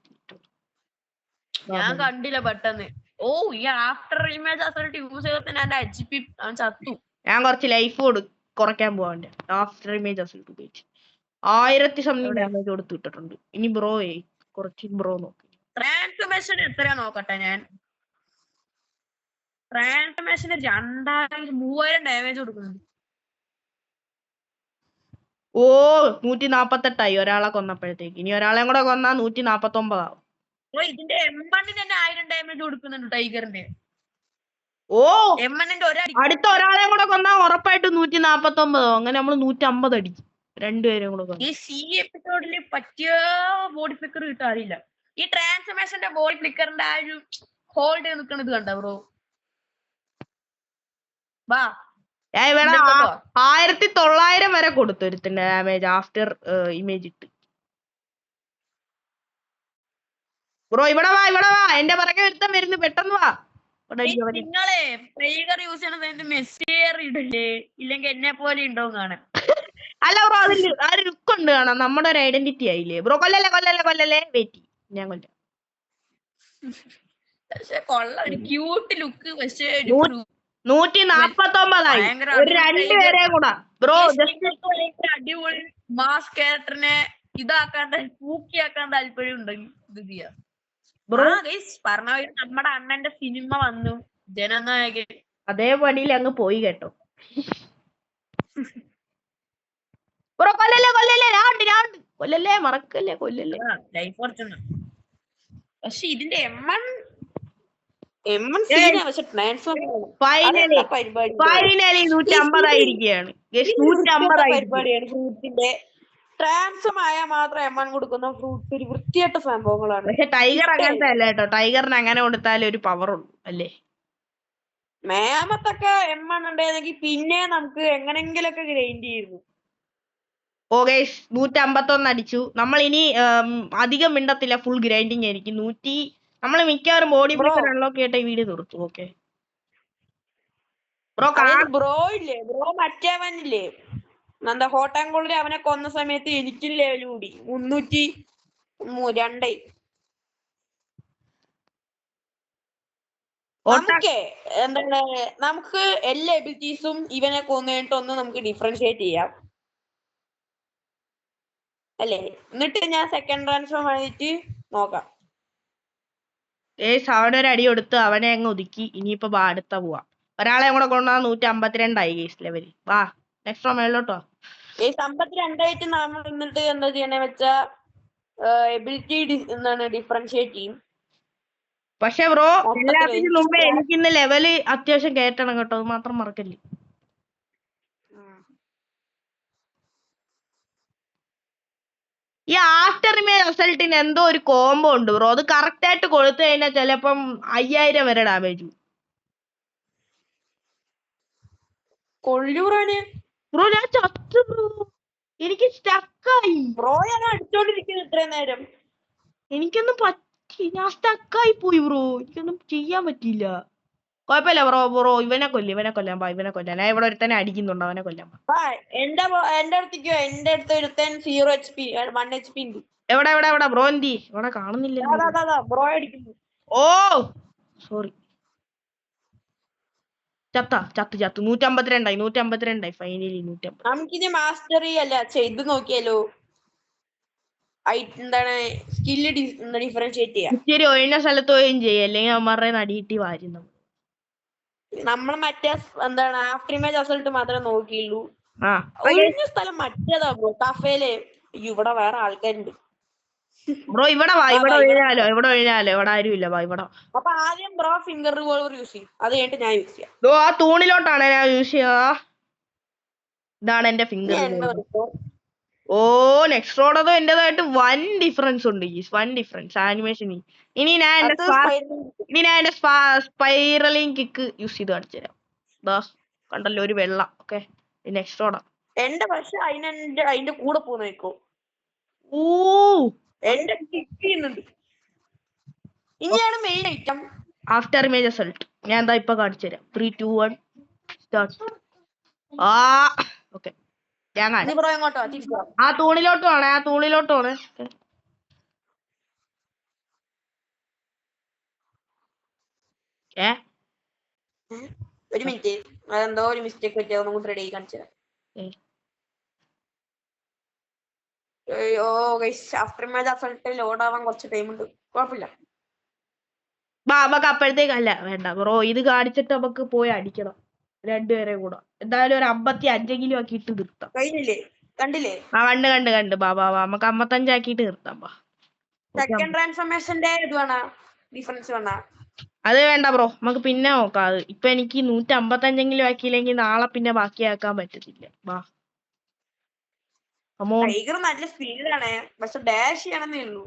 ഞാൻ കണ്ടില്ല പെട്ടെന്ന്. ഈ ആഫ്റ്റർ ഇമേജ് അസൾട്ട് യൂസ് ചെയ്തിട്ട് എന്റെ HP അവൻ ചത്തു. ഞാൻ കുറച്ച് ലൈഫ് കുറയ്ക്കാൻ പോവാണ്ട്. ആഫ്റ്റർ ഇമേജ് അസൾട്ട് ഉപയോഗിച്ച് 1000 സംതിങ് ഡാമേജ് കൊടുത്ത് വിട്ടിട്ടുണ്ട്. ഇനി കുറച്ച് ബ്രോ നോക്കി ട്രാൻസ്ഫോർമേഷൻ എത്രയാ നോക്കട്ടെ. ഞാൻ ട്രാൻസ്ഫോർമേഷന് 3000 ഡാമേജ് കൊടുക്കുന്നുണ്ട്. 148 ഒരാളെ കൊന്നപ്പോഴത്തേക്ക്. ഇനി ഒരാളെ കൂടെ കൊന്നാ 149 ആവും. ഇതിന്റെ M1 തന്നെ 1000 ഡാമേജ് കൊടുക്കുന്നുണ്ട് ടൈഗറിന്റെ. M1ന്റെ അടുത്ത ഒരാളെ കൂടെ കൊന്നാ ഉറപ്പായിട്ട് 149. അങ്ങനെ നമ്മള് 150 അടിക്കും രണ്ടുപേരും കൂടെ. ഈ C എപ്പിസോഡില് പറ്റിയ ബോഡി ഫ്ലിക്കർ കിട്ടാറില്ല. ഈ ട്രാൻസ്ഫോർമേഷന്റെ ബോഡി ഫ്ലിക്കറിന്റെ ആ ഒരു ഹോൾഡ് നിൽക്കുന്നത് കണ്ട ബ്രോ? വാ 1900 വരെ കൊടുത്തു ഒരുത്തിന്റെ ഡാമേജ് ആഫ്റ്റർ ഇമേജ് ഇട്ട്. ബ്രോ ഇവിടെ വാ എന്റെ പുറകെ ഒരുത്തൻ വരുന്നു, പെട്ടെന്ന് വാ. നിങ്ങളെ ടൈഗർ യൂസ് ചെയ്യണത് മെസ്സിയർ ഇടല്ലേ? ഇല്ലെങ്കിൽ എന്നെ പോലെ ഉണ്ടോ കാണാൻ? അല്ല ബ്രോ, അതിൽ ആ ഒരു ലുക്ക് ഉണ്ട് കാണാൻ. നമ്മുടെ ഒരു ഐഡന്റിറ്റി ആയില്ലേ ബ്രോ? കൊല്ലല്ലേ വെയിറ്റ്, ഞാൻ കൊല്ലാം. പക്ഷെ കൊള്ളാം, ഒരു ക്യൂട്ട് ലുക്ക്. പക്ഷേ 149 ഒരു രണ്ടുപേരെ കൂടാ ബ്രോ. അടിപൊളി മാസ് ക്യാരക്ടറിനെ ഇതാക്കാണ്ട് പൂക്കിയാക്കാൻ താല്പര്യം ഉണ്ടെങ്കിൽ ഇത് ചെയ്യാം. പറഞ്ഞ നമ്മുടെ അണ്ണന്റെ സിനിമ വന്നു, ജനനായകൻ. അതേ പണിയിൽ അങ്ങ് പോയി കേട്ടോ. ബ്രോ കൊല്ലല്ലേ കൊല്ലല്ലേ ഞാൻ കൊല്ലല്ലേ മറക്കല്ലേ കൊല്ലല്ലേ. ലൈഫ് കുറച്ചുണ്ട്. പക്ഷെ ഇതിന്റെ എം സീനാ. പക്ഷെ ട്രാൻസ്ഫോം ഫൈനലി പരിപാടി 150 ആയിരിക്കുകയാണ്. 150 ആയിരിക്കും. പരിപാടിയാണ് ഫ്രൂട്ടിന്റെ. ട്രാൻസ്ഫോം ആയാൽ മാത്രം എം കൊടുക്കുന്ന ഫ്രൂട്ട്സ് ഒരു വൃത്തിയായിട്ട സംഭവങ്ങളാണ്. പക്ഷെ ടൈഗർ അങ്ങനത്തെ അല്ല കേട്ടോ. ടൈഗറിന് അങ്ങനെ കൊടുത്താലേ ഒരു പവർ ഉള്ളൂ അല്ലേ. മേമത്തൊക്കെ എം ഉണ്ടായിരുന്നെങ്കിൽ പിന്നെ നമുക്ക് എങ്ങനെങ്കിലൊക്കെ ഗ്രൈൻഡ് ചെയ്യുന്നു. ഓ ഗൈസ് 151 അടിച്ചു. നമ്മൾ ഇനി അധികം മിണ്ടത്തില്ല, ഫുൾ ഗ്രൈൻഡിങ് ആയിരിക്കും. നമ്മൾ മിക്കവാറും ബോഡി ഫ്ലിക്കർ അൺലോക്ക് ചെയ്തിട്ട് ഈ വീഡിയോ നിർത്തും. Okay bro. ബ്രോ ഇല്ലേ, ബ്രോ മറ്റേവനില്ലേ എന്താ ഹോട്ട് ആൻഡ് കോൾഡിൽ അവനെ കൊന്ന സമയത്ത് എനിക്കും ലെവൽ കൂടി 302. എന്താണ് നമുക്ക് എല്ലാ എബിലിറ്റീസും ഇവനെ കൊന്നിട്ടൊന്ന് നമുക്ക് ഡിഫറൻഷിയേറ്റ് ചെയ്യാം അല്ലേ. എന്നിട്ട് ഞാൻ സെക്കൻഡ് ട്രാൻസ്ഫോം ആയിട്ട് നോക്കാം. അവനെ ഒരു അടി കൊടുത്ത് അവനെ അങ്ങ് ഒതുക്കി. ഇനിയിപ്പോ അടുത്ത പോവാ. ഒരാളെ കൂടെ കൊണ്ടുവന്നാൽ 152 ഗേസ് ലെവല്. വാ നെക്സ്റ്റ് മേലോട്ടോ. 52 നമ്മൾ എന്നിട്ട് എന്താ ചെയ്യണേ വെച്ചാ എബിലിറ്റി ഡിഫറൻഷിയേറ്റ് ചെയ്യും. പക്ഷെ ബ്രോ എല്ലാത്തിനും മുമ്പേ എനിക്കിന്ന് ലെവല് അത്യാവശ്യം കേറ്റണം കേട്ടോ. അത് മാത്രം മറക്കല്ലേ. ഈ ആഫ്റ്റർ ഇമേജ് റിസൾട്ടിന് എന്തോ ഒരു കോംബോ ഉണ്ട് ബ്രോ. അത് കറക്റ്റ് ആയിട്ട് കൊടുത്തു കഴിഞ്ഞാൽ ചിലപ്പം 5000 വരെ ഡാമേജ്. ബ്രോ ഞാൻ ചത്തു ബ്രോ. എനിക്ക് സ്റ്റക്കായി. അടിച്ചോണ്ടിരിക്കുന്നു ഇത്രയും നേരം. എനിക്കൊന്നും പറ്റി. ഞാൻ സ്റ്റക്കായി പോയി ബ്രോ. എനിക്കൊന്നും ചെയ്യാൻ പറ്റിയില്ല. കുഴപ്പമില്ല ബ്രോ. ഇവനെ കൊല്ലാൻ പാ. ഞാൻ ഇവിടെ ഒരുത്തനെ അടിക്കുന്നുണ്ട്. അവനെ കൊല്ലാൻ പാ. എന്റെ അടുത്ത് ഒരുത്തൻ 0 HP 1 HP ഉണ്ട്. എവിടെ ബ്രോ എന്തി? ഇവിടെ കാണുന്നില്ല. ബ്രോ അടിക്കുന്നു. ഓ സോറി. ചത്ത് 152 ഫൈനലി 150. നമുക്കിനി മാസ്റ്ററി അല്ല ചെയ്ത് നോക്കിയാലോ. എന്താണ് സ്കില്ല് ഡിഫറൻഷിയേറ്റ് ചെയ്യാം. ഇച്ചിരി ഒഴിഞ്ഞ സ്ഥലത്ത് പോയും ചെയ്യും. അല്ലെങ്കിൽ അവന്മാരുടെ നടിയിട്ടി വാരുന്നു. നമ്മൾ മറ്റേ എന്താണ് ആഫ്റ്റർ ഇമേജ് റിസൾട്ട് മാത്രമേ നോക്കിയുള്ളൂ. ഒഴിഞ്ഞ സ്ഥലം മറ്റേതാ ബ്രോ. കഫേല് ഇവിടെ വേറെ ആൾക്കാരുണ്ട് ബ്രോ. ഇവിടെ വാ. ഇവിടെ ഒഴിഞ്ഞാലോ. ഇവിടെ ആരും ഇല്ല. വാ ഇവിടെ. അപ്പൊ ആദ്യം ബ്രോ ഫിംഗർ റിവോൾവർ യൂസ് ചെയ്യും. അത് കഴിഞ്ഞിട്ട് ഞാൻ യൂസ് ചെയ്യാം. ആ തൂണിലോട്ടാണ് ഞാൻ യൂസ് ചെയ്യാ. ഇതാണ് എന്റെ ഫിംഗർ. ഓ നെക്സ്റ്റ് റോഡതോ എന്റേതായിട്ട് 1 ഡിഫറൻസ് ഉണ്ട്. 1 ഡിഫറൻസ് ആനിമേഷൻ. ഇനി ഞാൻ എന്റെ സ്പൈറലിംഗ് കിക്ക് യൂസ് ചെയ്ത് കാണിച്ചു തരാം. കണ്ടല്ലോ ഒരു വെള്ള. ഓക്കെ നെക്സ്റ്റ് റോഡാ എന്റെ. പക്ഷെ അതിന്റെ കൂടെ പോന്നേക്കോ. ഓ എന്റെ കിക്ക് ചെയ്യുന്നുണ്ട്. ഇനിയാണ് main item after image result. ഞാൻ എന്താ ഇപ്പൊ കാണിച്ചു തരാം. 3 2 1 സ്റ്റാർട്ട്. ഓക്കെ ആ തൂണിലോട്ട് പോണേ. ഒരു മിനിറ്റ്. അതെന്തോ ഒരു മിസ്റ്റേക്ക് പറ്റിയ ഒന്നും റെഡി ആയി കാണിച്ചു തരാം. ആഫ്റ്റർ ഇമേജ് റിസൾട്ട് ലോഡ് ആവാൻ കുറച്ച് ടൈം ഉണ്ട്. കുഴപ്പമില്ല. നമുക്ക് അപ്പോഴത്തേക്ക് അല്ല വേണ്ട ബ്രോ. ഇത് കാണിച്ചിട്ട് നമുക്ക് പോയി അടിക്കണം രണ്ടുപേരെ കൂടെ. എന്തായാലും ഒരു 55 ആക്കിയിട്ട് നിർത്താം. കണ്ടില്ലേ? കണ്ട് ബാ നമുക്ക് 55 ആക്കിയിട്ട് നിർത്താം. സെക്കൻഡ് ട്രാൻസ്ഫോർമേഷന്റെ ഡിഫറൻസ് വേണ. അത് വേണ്ട ബ്രോ. നമുക്ക് പിന്നെ നോക്കാം. അത് ഇപ്പൊ എനിക്ക് 155 ആക്കിയില്ലെങ്കിൽ നാളെ പിന്നെ ബാക്കിയാക്കാൻ പറ്റത്തില്ല. വാ ടൈഗർ നല്ല സ്പീഡാണ്. പക്ഷെ ഡാഷ് ചെയ്യണമെന്നേ ഉള്ളൂ.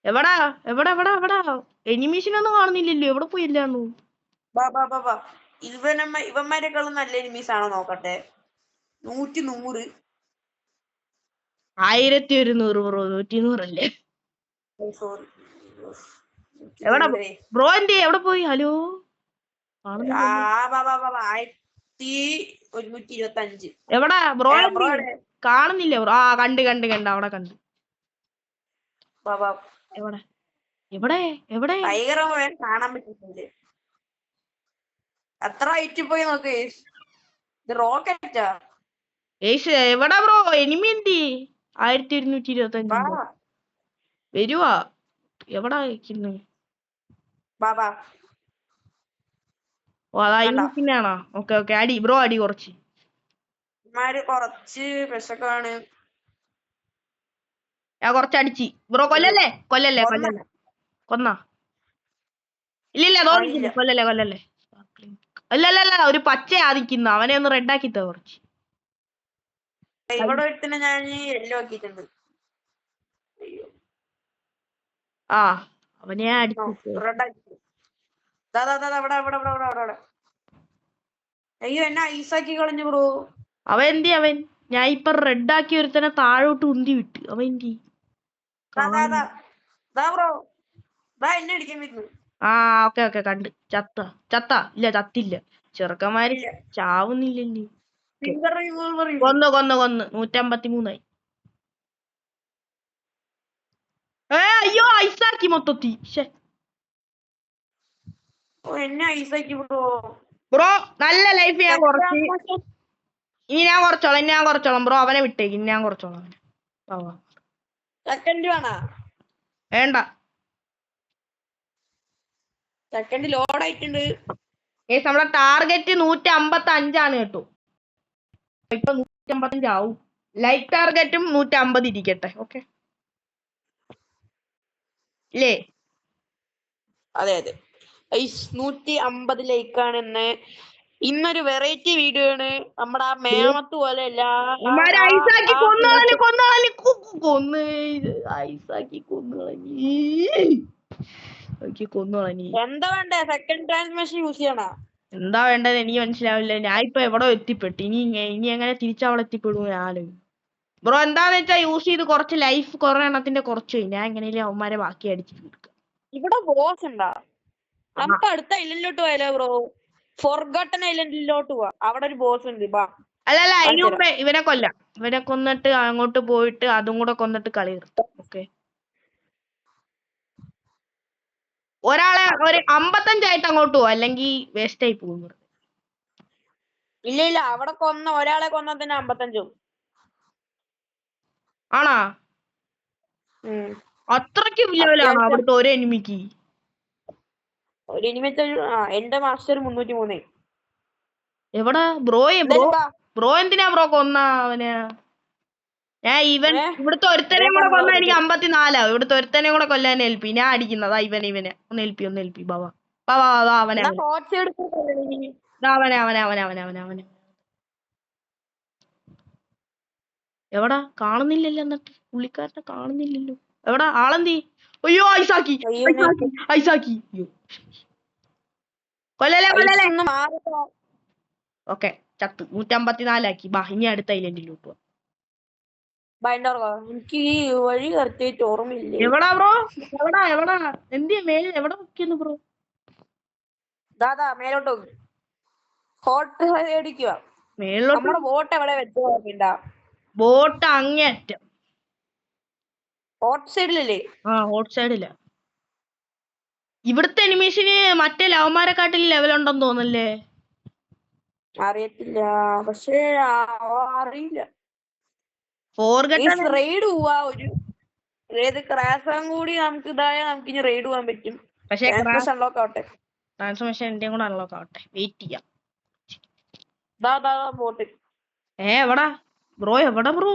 എവിടാ എനിമീഷനൊന്നും കാണുന്നില്ലല്ലോ. എവിടെ പോയില്ലാന്നു. ഇവന്മാരെക്കാളും നല്ല എനിമീസ് ആണോ നോക്കട്ടെ. 100 1100 ബ്രോ. 100 അല്ലേ. എവിടെ ബ്രോ? എവിടെ പോയി? ഹലോ 1125. എവിടാ ബ്രോ? കാണുന്നില്ല ബ്രോ. കണ്ട് അവിടെ കണ്ട്. എവിടെ ടൈഗർ കാണാൻ പറ്റുന്നില്ല. അത്ര ഹൈറ്റ് പോയി നോക്ക്. ഇത് റോക്കറ്റാ. എവിടാ ബ്രോ? എനിമി എന്തി? 1225 വരുവാ. എവിടാ വെക്കുന്നു? ഓ അതാ എനിമിഷനാണോ? ഓക്കെ അടി ബ്രോ. അടി കുറച്ച് ഇവന്മാര് കുറച്ച് വിശക്കാണ്. ഞാൻ കുറച്ചടിച്ച്. ബ്രോ കൊല്ലല്ലേ കൊല്ലല്ലേ കൊന്ന കൊല്ലല്ലേ കൊന്നാ ഇല്ലില്ല ഇല്ല. തോന്നിക്കുന്നു. കൊല്ലല്ലേ കൊല്ലല്ലേ. അല്ല ഒരു പച്ച ആദിക്കുന്നു. അവനെ ഒന്ന് റെഡാക്കി തോ കുറച്ച്. ഇവിടെ ഒരുത്തിനെ ഞാൻ എല്ലോ ആക്കിയിട്ടുണ്ട്. അയ്യോ ആ അവനെ ഞാൻ അടിച്ചു. റെഡ് ആക്കി. അവിടെ. അയ്യോ എന്നെ ഐസാക്കി കളഞ്ഞു ബ്രോ. അവൻ എന്തി അവൻ? ഞാൻ ഇപ്പൊ റെഡാക്കി ഒരുത്തനെ താഴോട്ട് ഉന്തി വിട്ട്. അവൻ എന്തി? ബ്രോ എന്നെ അടിക്കാൻ വരുന്നു. ആ ഓക്കെ കണ്ട്. ചത്ത ഇല്ല ചത്തില്ല. ചെറുക്കന്മാര് ചാവുന്നില്ലല്ലേ. കൊന്ന് 153 അയ്യോ ഐസാക്കി മൊത്തത്തി. എന്നെ ഐസാക്കി ബ്രോ നല്ല ലൈഫ് ഞാൻ കുറച്ച്. ഇനി ഞാൻ കുറച്ചോളാം ബ്രോ. അവനെ വിട്ടേക്ക്. ഇനി ഞാൻ കുറച്ചോളാം അവനെ. സെക്കൻഡ് വേണ വേണ്ട. സെക്കൻഡ് ലോഡ് ആയിട്ടുണ്ട്. നമ്മളെ ടാർഗറ്റ് 155 കേട്ടോ. ഇപ്പൊ 155 ആവും. ലൈക്ക് ടാർഗറ്റും 150 ഇരിക്കട്ടെ. ഓക്കെ ഇല്ലേ? അതെ 150 ലൈക്കാണ് ഇന്ന്. ഇന്നൊരു വെറൈറ്റി വീഡിയോ ആണ്. നമ്മുടെ ആ മേമത്ത് പോലെ അല്ല. ഐസാക്കി കൊന്നുകളഞ്ഞി. എന്താ വേണ്ടേ? സെക്കൻഡ് ട്രാൻസ്മിഷൻ യൂസ് ചെയ്യണ? എന്താ വേണ്ടത് എനിക്ക് മനസ്സിലാവില്ല. ഞാൻ ഇപ്പൊ എവിടെ എത്തിപ്പെട്ടു. ഇനി എങ്ങനെ തിരിച്ചവിടെ എത്തിപ്പെടും ഞാൻ. ബ്രോ എന്താന്ന് വെച്ചാ യൂസ് ചെയ്ത് കുറച്ച് ലൈഫ് കുറെ എണ്ണത്തിന്റെ കുറച്ച് ഞാൻ എങ്ങനെയും അവന്മാരെ ബാക്കി അടിച്ചിട്ട് കൊടുക്കാം. ഇവിടെ ബോസ് ഉണ്ടാ? നമുക്ക് അടുത്ത ഐലൻഡിലോട്ട് പോയാലോ ബ്രോ? ഫോർഗട്ടൺ ഐലൻഡിലോട്ട് പോവാ. അവിടെ ഒരു ബോസ് ഉണ്ട്. അല്ലല്ല അതിന് മുമ്പേ ഇവനെ കൊല്ലാം. ഇവനെ കൊന്നിട്ട് അങ്ങോട്ട് പോയിട്ട് അതും കൂടെ കൊന്നിട്ട് കളി നിർത്താം. ഓക്കെ ഒരാളെ ഒരു 55 ആയിട്ട് അങ്ങോട്ട് പോവാ. അല്ലെങ്കിൽ വേസ്റ്റ് ആയി പോകും. ഇല്ല അവിടെ ഒരാളെ കൊന്നാൽ തന്നെ 55. ആണാ? അത്രക്ക് ലെവലാണോ അവിടുത്തെ ഒരു എനിമിക്ക്? ഒരു എനിമിക്ക് എന്റെ മാസ്റ്റർ 303. എവിടാ ബ്രോ എന്തിനാ ബ്രോ കൊന്ന അവനെ? ഞാൻ ഇവിടുത്തെ ഒരുത്തനെയും കൂടെ കൊന്ന എനിക്ക് 54. ഇവിടുത്തെ ഒരുത്തനെയും കൂടെ കൊല്ലാൻ ഏൽപ്പി. ഞാൻ അടിക്കുന്നതാ ഇവനെ ഒന്ന് ഏൽപ്പി ബാബാ അവനെ എവിടാ? കാണുന്നില്ലല്ലോ. എന്നിട്ട് പുള്ളിക്കാരനെ കാണുന്നില്ലല്ലോ. എവിടാ ആളെന്തി? അയ്യോ ഐസാക്കി കൊല്ലല്ലേ. ഓക്കെ ചത്ത് 154 ആക്കി. ഇനി അടുത്ത ഐലൻഡിലോട്ട് പോവാ. എനിക്ക് ഈ വഴി കറക്റ്റായിട്ട് ഓർമ്മയില്ല. എവിടാ ബ്രോ? എവിടാ എന്തിയാ മേലെ എവിടെ നോക്കിയെന്ന് ബ്രോ? മേലോട്ട് ഹോട്ട് അടിക്കുക. മേലോട്ട് നമ്മുടെ ബോട്ട് എവിടെ വെച്ചോണ്ടാ? ബോട്ട് അങ്ങേറ്റം ഹോട്ട് സൈഡിലല്ലേ? ഹോട്ട് സൈഡില്ല. ഇവിടുത്തെ എനിമീസിന് മറ്റേ ലവന്മാരെക്കാട്ടിൽ ലെവലുണ്ടെന്ന് തോന്നല്ലേ? അറിയത്തില്ല. പക്ഷേ അറിയില്ല. ഫോർഗട്ടൺ റെയ്ഡ് പോവാ. ഒരു ക്രാഷും കൂടി നമുക്ക് നമുക്ക് ഇനി റെയ്ഡ് പോവാൻ പറ്റും. പക്ഷേ അൺലോക്ക് ആവട്ടെ. ട്രാൻസ്ഫോർമേഷൻ എന്റെയും കൂടെ അൺലോക്ക് ആവട്ടെ. വെയിറ്റ് ചെയ്യാം. ബോട്ട് എവിടാ ബ്രോ? എവിടെ ബ്രോ?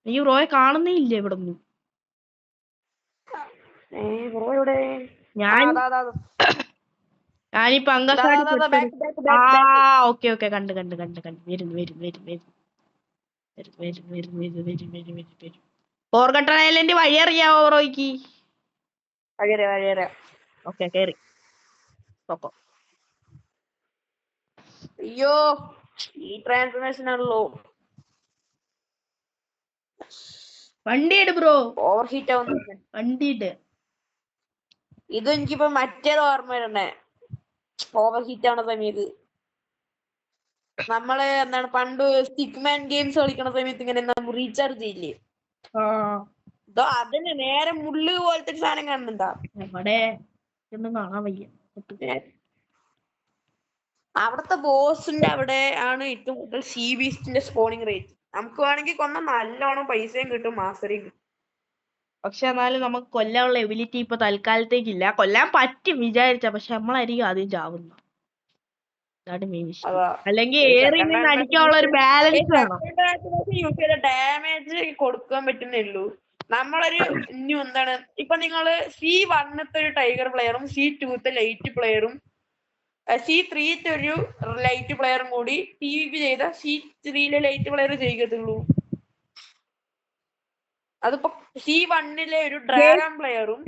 നീ ബ്രോയെ കാണുന്നേ ഇല്ല ഇവിടെ ഒന്നും. ബ്രോ എവിടെ? ഞാനിപ്പോ അങ്കസാടി ഓക്കെ കണ്ട് വരും. ഫോർഗട്ടൺ ഐലൻഡ് വഴി അറിയാവോ ബ്രോയ്ക്ക്? ഓക്കെ കേറി നോക്കോ. അയ്യോ ഈ ട്രാൻസ്ഫോർമേഷൻ ആണല്ലോ. വണ്ടിയിട് ബ്രോ. ഓവർ ഹീറ്റ് ആവുന്നു. വണ്ടിയിട്. ഇത് എനിക്കിപ്പോ മറ്റേത് ഓർമ്മ വരണേ. ഓവർ ഹീറ്റ് ആവുന്ന സമയത്ത് നമ്മള് എന്താണ് പണ്ട് സ്റ്റിക്മാൻ ഗെയിംസ് കളിക്കണ സമയത്ത് ഇങ്ങനെ റീചാർജ് ചെയ്യില്ലേ? അതിന് നേരെ മുള്ളു പോലത്തെ സാധനം കാണുന്നുണ്ടാ? കാണാൻ വയ്യ. അവിടത്തെ ബോസിന്റെ അവിടെ ആണ് ഏറ്റവും കൂടുതൽ സീ ബീസ്റ്റിന്റെ സ്പോണിങ് റേറ്റ്. നമുക്ക് വേണമെങ്കിൽ കൊന്ന നല്ലോണം പൈസയും കിട്ടും, മാസ്റ്ററിയും കിട്ടും. പക്ഷെ എന്നാലും നമുക്ക് കൊല്ലാനുള്ള എബിലിറ്റി ഇപ്പൊ തൽക്കാലത്തേക്കില്ല. കൊല്ലാൻ പറ്റും വിചാരിച്ച, പക്ഷെ നമ്മളായിരിക്കും ആദ്യം ചാവുന്ന. അതാണ് മെയിൻ വിഷയം. അതാ അല്ലെങ്കിൽ ഏറി നിന്ന് അടിക്കാനുള്ള ഒരു ബാലൻസ് വേണം. യൂസ് ചെയ്ത ഡാമേജ് കൊടുക്കാൻ പറ്റുന്നുള്ളൂ. നമ്മളൊരു ഇനി എന്താണ് ഇപ്പൊ നിങ്ങള് C1ത്തെ ഒരു ടൈഗർ പ്ലെയറും C2ത്തെ ലൈറ്റ് പ്ലെയറും C3ത്തെ ഒരു ലൈറ്റ് പ്ലെയറും കൂടി PvP ചെയ്ത C3യിലെ ലൈറ്റ് പ്ലെയർ ചെയ്യത്തുള്ളൂ. അതിപ്പോ C1ലെ ഒരു ഡ്രാഗൺ പ്ലെയറും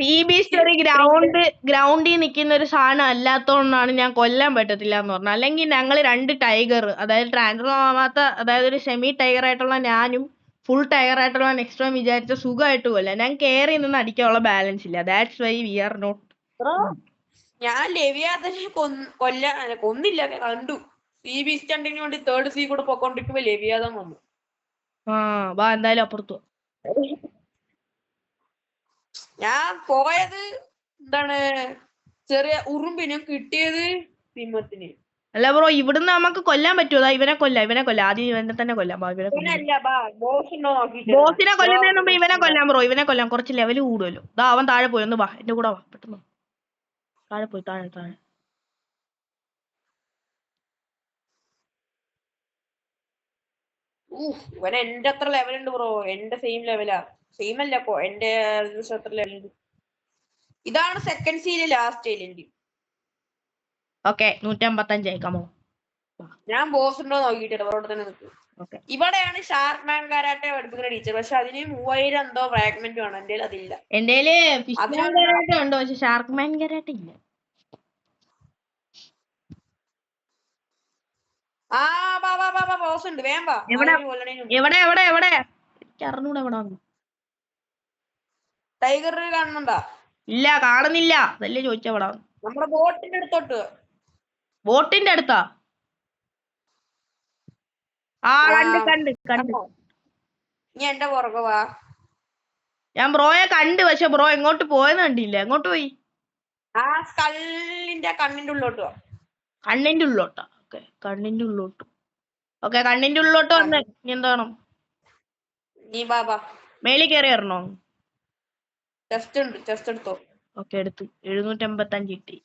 ഒരു ഗ്രൗണ്ടിൽ നിൽക്കുന്ന ഒരു സാധനം അല്ലാത്തോണ്ടാണ് ഞാൻ കൊല്ലാൻ പറ്റത്തില്ല എന്ന് പറഞ്ഞത്. അല്ലെങ്കിൽ ഞങ്ങൾ 2 ടൈഗർ, അതായത് ട്രാൻസ്ഫോം ആവാത്ത, അതായത് ഒരു സെമി ടൈഗർ ആയിട്ടുള്ള ഞാനും ഫുൾ ടൈഗർ ആയിട്ടുള്ള നെക്സ്റ്റ് വിചാരിച്ച സുഖമായിട്ട് കൊല്ലാം. ഞാൻ കയറി നിന്ന് അടിക്കാനുള്ള ബാലൻസ് ഇല്ല. That's why we are not. ഞാൻ ലെവിയാതനെ കൊന്നില്ല, കണ്ടു. സീ ബീസ്റ്റ് രണ്ടിന് വേണ്ടി 3rd സീ കൂടെ പൊക്കോണ്ടിരിക്കുമ്പോ ലെവിയാതൻ വന്നു. വാ എന്തായാലും അപ്പുറത്തു. ഞാൻ പോയത് എന്താണ് ചെറിയ ഉറുമ്പിനും കിട്ടിയത് സിംഹത്തിന്. അല്ല ബ്രോ, ഇവിടുന്ന് നമുക്ക് കൊല്ലാൻ പറ്റുമോ? ഇവനെ കൊല്ലാം. ആദ്യം ഇവനെ തന്നെ കൊല്ലാം. ബോസിനെ കൊല്ലുന്നതിന് മുമ്പ് ഇവനെ കൊല്ലാം ബ്രോ. ഇവനെ കൊല്ലാം. കുറച്ച് ലെവൽ കൂടുമല്ലോ. അവൻ താഴെ പോയി. ഒന്ന് വാ, എന്റെ കൂടെ വാ പെട്ടെന്ന്. താഴെ പോയി, താഴെ. ഇവൻ എന്റെ അത്ര ലെവലുണ്ട് ബ്രോ. എന്റെ സെയിം ലെവലാ. സെയിം അല്ല ഇപ്പൊ എന്റെ എത്ര ലെവലുണ്ട്. ഇതാണ് സെക്കൻഡ് സീല് ലാസ്റ്റ് ഏലിയന്റ്. ഓക്കെ 155 ആയിക്കാമോ? ഞാൻ ബോസ് ഉണ്ടോ നോക്കിയിട്ട് അവരോട് തന്നെ നിൽക്കും. ഇവിടെയാണ് ഷാർക്ക് മാൻ കരാട്ടെ പഠിപ്പിക്കുന്ന ടീച്ചർ. പക്ഷെ അതിന് 3000 എന്തോ ഫ്രാഗ്മെന്റ് വേണം. എന്റെ അതില്ല. എന്റെ ഉണ്ട്, പക്ഷെ ഷാർക്ക് മാൻ കരാട്ടെ ഇല്ല. ബോസ് ഉണ്ട്, വേഗം വാ. എവിടെ എനിക്ക് അറിഞ്ഞൂടെ എവിടെ വന്നു. ടൈഗർ കാണുന്നുണ്ടാ? ഇല്ല, കാണുന്നില്ല. അതല്ലേ ചോദിച്ചെവിടെ. നമ്മുടെ ബോട്ടിന്റെ അടുത്തോട്ട്. ബോട്ടിന്റെ അടുത്താ? കണ്ട്. നീ എന്റെ പുറകെ വാ. ഞാൻ ബ്രോയെ കണ്ട്, പക്ഷെ ബ്രോ എങ്ങോട്ട് പോയെന്ന് കണ്ടില്ല. എങ്ങോട്ട് പോയി? ആ സ്കള്ളിന്റെ കണ്ണിന്റെ ഉള്ളോട്ട് വാ. കണ്ണിന്റെ ഉള്ളോട്ടാ? ഓക്കെ, കണ്ണിന്റെ ഉള്ളോട്ട് വന്ന്. നീ എന്താണ്? നീ ബാബാ മേളിൽ കയറി ഇറണോ? ചെസ്റ്റ് എടുത്തോ. ഓക്കെ, എടുത്തു. 755 കിട്ടി.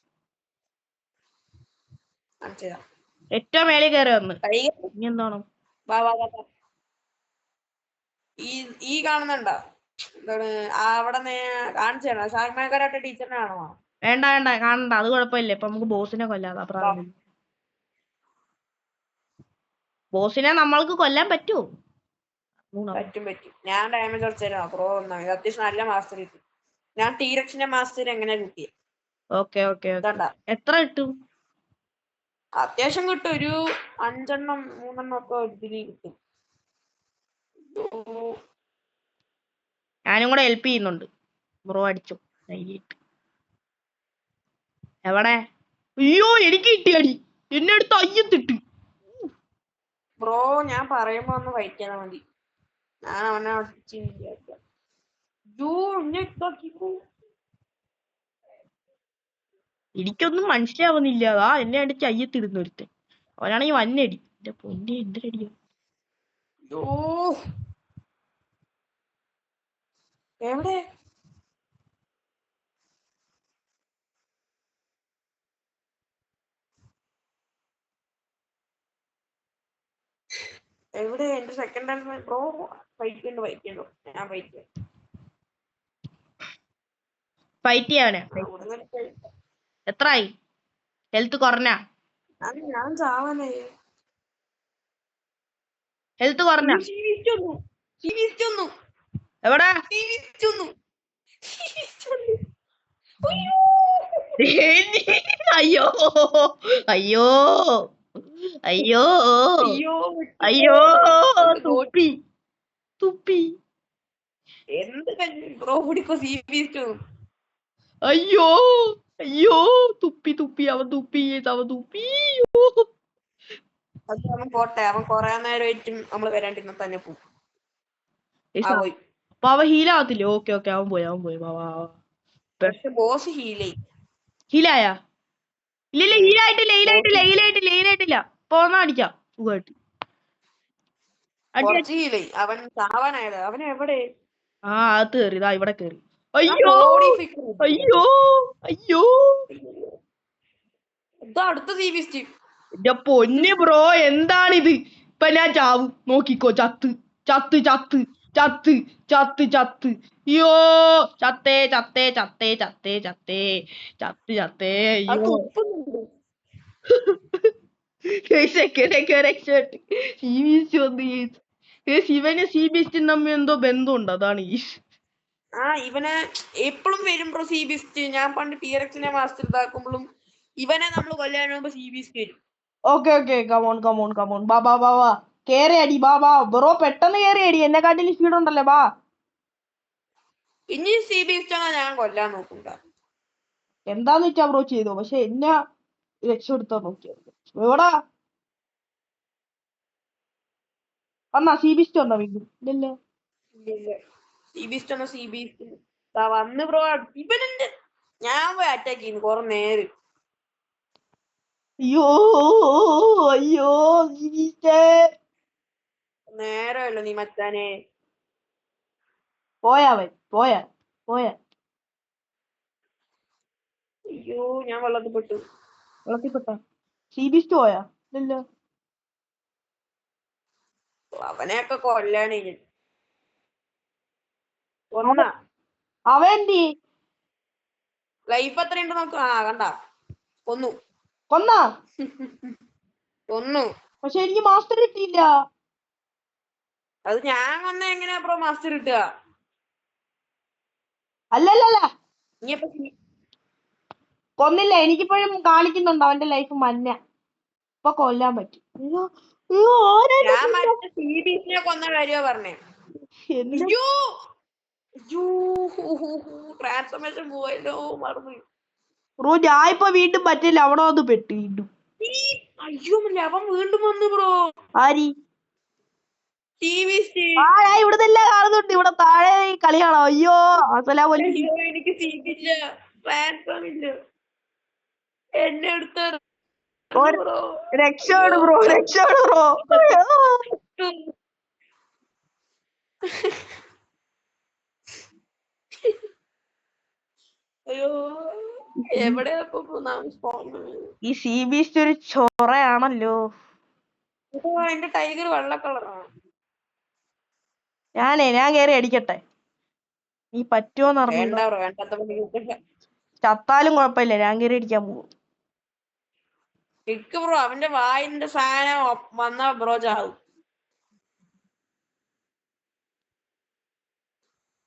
ഏറ്റവും മേളിൽ കയറി വന്ന്. നീ എന്താണ്? ഈ കാണുന്നുണ്ടോ? എന്താണ് അവിടെ കാണിച്ചു തരണോ? ഷാർക്ക് മാൻ കരാട്ടെ ടീച്ചറിനെ കാണുമോ? വേണ്ട കാണണ്ട, അത് കുഴപ്പമില്ല. ഇപ്പൊ നമുക്ക് ബോസിനെ കൊല്ലാതാ. ബോസിനെ നമ്മൾക്ക് കൊല്ലാൻ പറ്റുമോ? പറ്റും. ഞാൻ ഡാമേജ് കുറച്ച് തരാം. പ്രോ അത്യാവശ്യം നല്ല മാസ്റ്റർ കിട്ടി. ഞാൻ ടീറക്സിന്റെ മാസ്റ്റർ എങ്ങനെ കിട്ടിയ? ഓക്കെ. എത്ര കിട്ടും? അത്യാവശ്യം കിട്ടും. ഒരു 5 എണ്ണം 3 എണ്ണം ഒക്കെ ഇതില് കിട്ടും. ഞാനും കൂടെ ഹെൽപ്പ് ചെയ്യുന്നുണ്ട്. ബ്രോ അടിച്ചു. എവിടെ? അയ്യോ, എനിക്ക് കിട്ടിയടി. എന്നെ അടുത്ത് അയ്യത്തിട്ട്. ബ്രോ ഞാൻ പറയുമ്പോ ഒന്ന് ഫൈറ്റ് ചെയ്താൽ മതി. ഞാൻ അവനെ എനിക്കൊന്നും മനസ്സിലാവുന്നില്ല. എന്നെ അടിച്ച് അയ്യത്തിടുന്ന ഒരുത്തൻ. അവനാണെങ്കിൽ വന്നടി. എന്റെ പൊന്നെ, എന്തിനടിയോ. എവിടെ എന്റെ സെക്കൻഡ് ടൈം ബ്രോ ഫൈറ്റ് ചെയ്യണ്ടോ? ഞാൻ ഫൈറ്റ് ചെയ്യാനെ എത്രയായി? ഹെൽത്ത് കുറഞ്ഞ? ഞാൻ ചാവാനായി. ഹെൽത്ത് കുറഞ്ഞ? എവിടെ? അയ്യോ തുപ്പി. എന്ത് ബ്രോ പിടിക്കോ? അയ്യോ തുപ്പി. അവൻ തുപ്പി. അവൻ പോട്ടെ. അവൻ കൊറേ നേരമായിട്ടും നമ്മള് വരാണ്ടിരുന്ന തന്നെ പോകും. അപ്പൊ അവൻ ഹീലാവത്തില്ലേ? ഓക്കെ അവൻ പോയി. പക്ഷെ ബോസ് ഹീലായ? ഇല്ല, ഹീലായിട്ടില്ല. പോന്നാ അടിക്കാം സുഖമായിട്ട്. അവൻ ചാവാനായത്. അവൻ എവിടെ? അകത്ത് കയറി. ഇവിടെ കയറി. അയ്യോ അടുത്ത സീബിസ്റ്റ് എന്റെ പൊന്ന് ബ്രോ എന്താണിത്? ഇപ്പൊ ഞാൻ ചാവും, നോക്കിക്കോ. ചത്ത് ചത്ത് ചത്ത് ചത്ത് ചത്ത് ചത്ത്. അയ്യോ, ചത്തേ ചത്തേ ചത്തേ ചത്തേ ചത്തേ ചത്ത് ചത്തേ. അത് അയ്യോ, തുപ്പുന്നുണ്ട്. എങ്ങനെയൊക്കെ രക്ഷപ്പെട്ട്. സി ബീച്ച് വന്ന് ശിവന് സി ബീച്ചും തമ്മിൽ എന്തോ ബന്ധമുണ്ട്, അതാണ് ഈ. ഇവനെ എപ്പോഴും വരും ബ്രോ സി ബിസ്റ്റ്. ഞാൻ പണ്ട് ടിയറക്സിനെ മാസ്റ്റർ ഇതാക്കുമ്പോഴും ഇവനെ നമ്മൾ കൊല്ലാൻ പോകുമ്പോ സി ബിസ്റ്റ് വരും. Okay okay, come on come on come on, ബാ ബാ ബാ ബാ, കേറി അടി, ബാ ബാ ബ്രോ, പെട്ടെന്ന് കേറി അടി, എന്നെക്കാട്ടിൽ സ്പീഡ് ഉണ്ടല്ലേ, ബാ. ഇനി സി ബിസ്റ്റ് ഞാൻ കൊല്ലാൻ നോക്കണ്ട. എന്താന്ന് വെച്ചാ ബ്രോ ചെയ്തോ, പക്ഷെ എന്നെ രക്ഷപ്പെടുത്താൻ നോക്കിയത്. എവിടാ വന്നാ സി ബിസ്റ്റ് വന്നാ വീണ്ടും? ഇല്ലല്ലോ. സി ബിസ്റ്റ് സി ബിസ്റ്റ് വന്ന് ബ്രോ. ഇവനെന്ത് ഞാൻ പോയി അറ്റാക്ക് ചെയ്യുന്നു കൊറേ നേരം. അയ്യോ അയ്യോ, സി ബീസ്റ്റേ നേരമല്ലോ നീ മച്ചാനെ. പോയാവൻ, പോയാ പോയാ. അയ്യോ, ഞാൻ വെള്ളത്തിൽപ്പെട്ടു. വെള്ളത്തിൽപ്പെട്ട സി ബീസ്റ്റ് പോയാ? ഇല്ലല്ലോ. അവനെയൊക്കെ കൊല്ലാനേ അവൻ ലൈഫ് എത്രയുണ്ട് നോക്ക്. കണ്ട കൊന്നു. കൊന്നാ? കൊന്നു. പക്ഷെ എനിക്ക് മാസ്റ്റർ കിട്ടിയില്ല. അത് ഞാൻ വന്ന എങ്ങനെയാ ബ്രോ മാസ്റ്റർ കിട്ടുക? അല്ലല്ല, ഇനിയപ്പോ കൊന്നില്ല. എനിക്കിപ്പോഴും കാണിക്കുന്നുണ്ട് അവന്റെ ലൈഫ് മഞ്ഞ. ഇപ്പൊ കൊല്ലാൻ പറ്റും. ഞാൻ മറ്റേ സി ബിസിനെ കൊന്ന കാര്യമാ പറഞ്ഞേ. ട്രാൻസ്ഫോർമേഷൻ പോയല്ലോ, മറന്നു. ബ്രോ ഞാൻ ഇപ്പൊ വീണ്ടും പറ്റില്ല, അവിടെ വന്ന് പെട്ട് വീണ്ടും. അയ്യോ, അവൻ വീണ്ടും വന്നു ബ്രോ. ആരി? ഞാൻ ഇവിടുന്നല്ല കാണുന്നുണ്ട്, ഇവിടെ താഴെ കളി കാണാം. അയ്യോ, എനിക്ക് സീറ്റില്ല, ട്രാൻസ്ഫോം ഇല്ല. എന്നെ എടുത്ത രക്ഷോട് ബ്രോ, രക്ഷോട് ബ്രോ. അയ്യോ, എവിടെയാ ഈ സി ബീസ്റ്റ് ഒരു ചൊറയാണല്ലോ. എന്റെ ടൈഗർ വെള്ള കളറാണ്. ഞാൻ കേറി അടിക്കട്ടെ, നീ പറ്റുമോന്ന് അറിഞ്ഞു. ചത്താലും കുഴപ്പമില്ല, ഞാൻ കേറി അടിക്കാൻ പോകും. ബ്രോ അവന്റെ വായിന്റെ സാധനം വന്ന ബ്രോ ചാവും.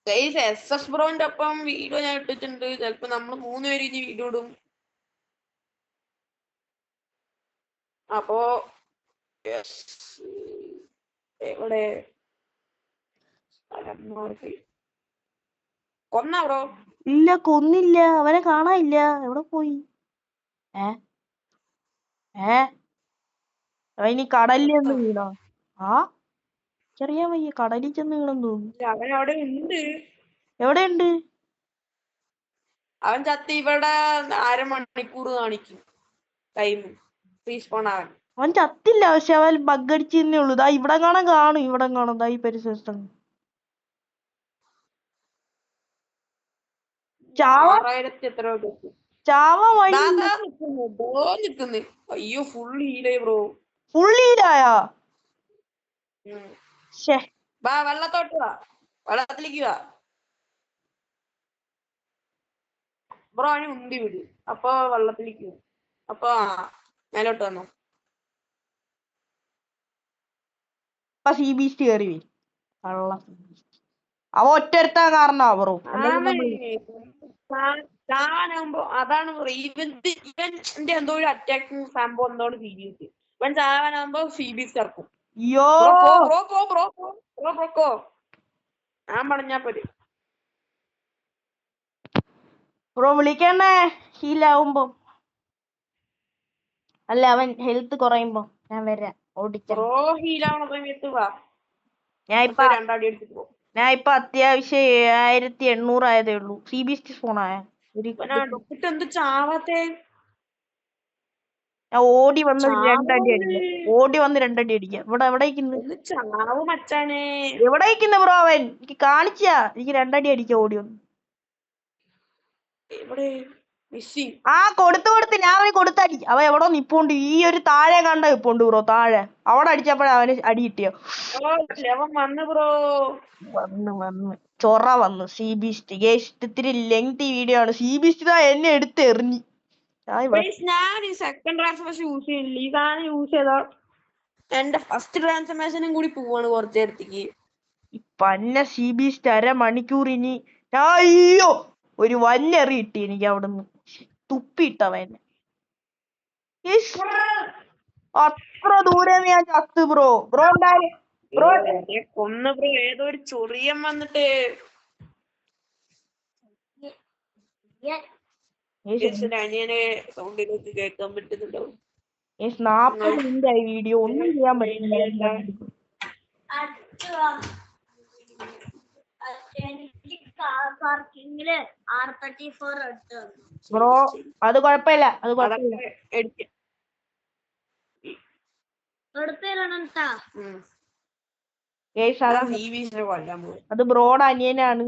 എസ് എസ് ബ്രോന്റെ ഒപ്പം വീഡിയോ ഞാൻ ഇട്ടിട്ടുണ്ട്. ചിലപ്പോ നമ്മൾ 3 പേര് ഇനി വീഡിയോ ഇടും. അപ്പോ എവിടെ കൊന്ന ബ്രോ? ഇല്ല, കൊന്നില്ല. അവനെ കാണാനില്ല, എവിടെ പോയി? അവനി കടലിൽ ചെന്ന് വീണോ? ചെറിയാൻ വയ്യ, കടലിൽ ചെന്ന് വീണെന്ന് തോന്നുന്നു. അവൻ അവിടെ ഉണ്ട്. എവിടെയുണ്ട് അവൻ? ചത്ത് ഇവിടെ അരമണിക്കൂർ കാണിക്കും ടൈം റീസ്പോൺ ആവാൻ. അവൻ ചത്തില്ല, പക്ഷെ അവൻ ബഗ് അടിച്ചേ ഉള്ളൂ. ദാ ഇവിടെ കാണും, ഇവിടെ കാണും, ദാ ഈ പരിസരത്ത്. അയ്യോ, ഫുൾ ഹീലായി ബ്രോ. ഫുൾ ഹീലായോ? വാ, വെള്ളത്തോട്ട് വാ, വെള്ളത്തിലേക്ക് വാ ബ്രോ. അവന് ഉന്തി വിട്, അപ്പൊ വെള്ളത്തിലേക്ക് വരും. അപ്പൊ മേലോട്ട് വന്നു. സി ബീസ്റ്റ് കയറി അവ ഒറ്റരുത്താ കാരണമാ ബ്രോ. ചാവാനാകുമ്പോ അതാണ് ഇവന്റെ എന്തോ ഒരു അറ്റാക്കിങ് സംഭവം എന്തോ സീരിയസ്. ഇവൻ ചാവാനാകുമ്പോ സീബീസ് ചേർക്കും. ഞാൻ പറഞ്ഞാ പോരെ ബ്രോ, വിളിക്കണേ ഹീലാവുമ്പോ. അല്ല, അവൻ ഹെൽത്ത് കുറയുമ്പോ ഞാൻ വരാം, ഓടിക്കാം. ഞാൻ ഇപ്പൊ അത്യാവശ്യം 7800 ആയതേ ഉള്ളൂ. സി ബീസ്റ്റ് ഫോണായ ഞാൻ ഓടി വന്ന് 2 അടി അടിക്കാം. എവിടേക്കുന്നു ബ്രോ അവൻ? എനിക്ക് കാണിച്ചാ, എനിക്ക് 2 അടി അടിക്കാം ഓടി വന്ന്. മിസ്സിങ്. ആ കൊടുത്ത് ഞാൻ അവന് കൊടുത്തടി. അവൻ എവിടെ നിപ്പോണ്ട്, ഈ ഒരു താഴെ കണ്ട നിപ്പോണ്ട് ബ്രോ. താഴെ അവിടെ അടിച്ചപ്പോഴാ അവന് അടി കിട്ടിയോ. ലെവൻ വന്ന് ബ്രോ. വന്ന് ചൊറ വന്നു. സി ബീസ്റ്റ് ഗേസ് ഇത്തിരി ലെങ്തി വീഡിയോ ആണ്. സി ബീസ്റ്റ് എന്നെ എടുത്ത് എറിഞ്ഞ്. ഞാൻ ഈ സെക്കൻഡ് ട്രാൻസ്ഫോർമേഷൻ യൂസ് ചെയ്യില്ല. ഈ സാധനം യൂസ് ചെയ്താ എന്റെ ഫസ്റ്റ് ട്രാൻസ്ഫോർമേഷനും കൂടി പോവാണ് കുറച്ചു നേരത്തേക്ക്. പന്ന സി ബീസ്റ്റ് അരമണിക്കൂർ ഇനി. അയ്യോ ഒരു വല്ലെറി കിട്ടി എനിക്ക് അവിടുന്ന്. തുപ്പിയിട്ടവൻ അത്ര ദൂരെ ഞാൻ ചത്ത് ബ്രോ. ബ്രോ എന്തായാലും ബ്രോ കൊന്ന് ബ്രോ. ഏതോ ഒരു ചൊറിയൻ വന്നിട്ട് അനിയനെ സൗണ്ടിലേക്ക് കേൾക്കാൻ പറ്റുന്നുണ്ടാവും. 40 മിനിറ്റ് ആയി വീഡിയോ. ഒന്നും ചെയ്യാൻ പറ്റില്ല. ബ്രോ അത് കുഴപ്പമില്ല. അത് അത് ബ്രോഡ് അനിയനാണ്.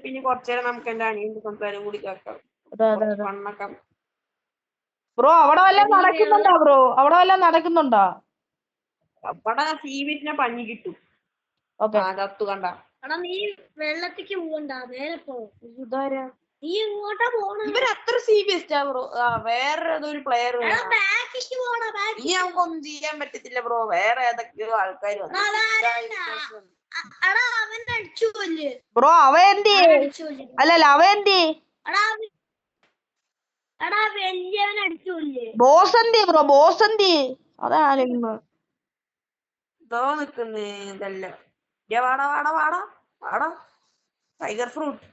പിന്നെ കുറച്ചേരം നമുക്ക് എന്റെ അനിയന്റെ സംസാരം കൂടി കേൾക്കാം. ബ്രോ അവിടെ വല്ലതും നടക്കുന്നുണ്ടോ ബ്രോ? അവിടെ വല്ലതും നടക്കുന്നുണ്ടോ? അവിടെ സീബീസിനെ പഞ്ഞി കിട്ടും. ചത്തു കണ്ട. നീ വെള്ളത്തിക്ക് പോകണ്ട, നേരെ പോ. നീ ഇങ്ങോട്ടാ പോണ. ഇവരത്ര സീബീസ്റ്റാ ബ്രോ. വേറെ ഏതൊരു പ്ലെയർ നീ നമുക്കൊന്നും ചെയ്യാൻ പറ്റത്തില്ല ബ്രോ. വേറെ ഏതൊക്കെയോ ആൾക്കാർ ബ്രോ. അവ എന്തി അല്ലല്ല അവ എന്തി ബോസ് എന്തി ബ്രോ? ബോസ് എന്തി അതാലോചിക്കുന്നു. നിക്കുന്നേ ഇതല്ല. വാടാ വാടാ വാടാ വാടാ. Tiger fruit.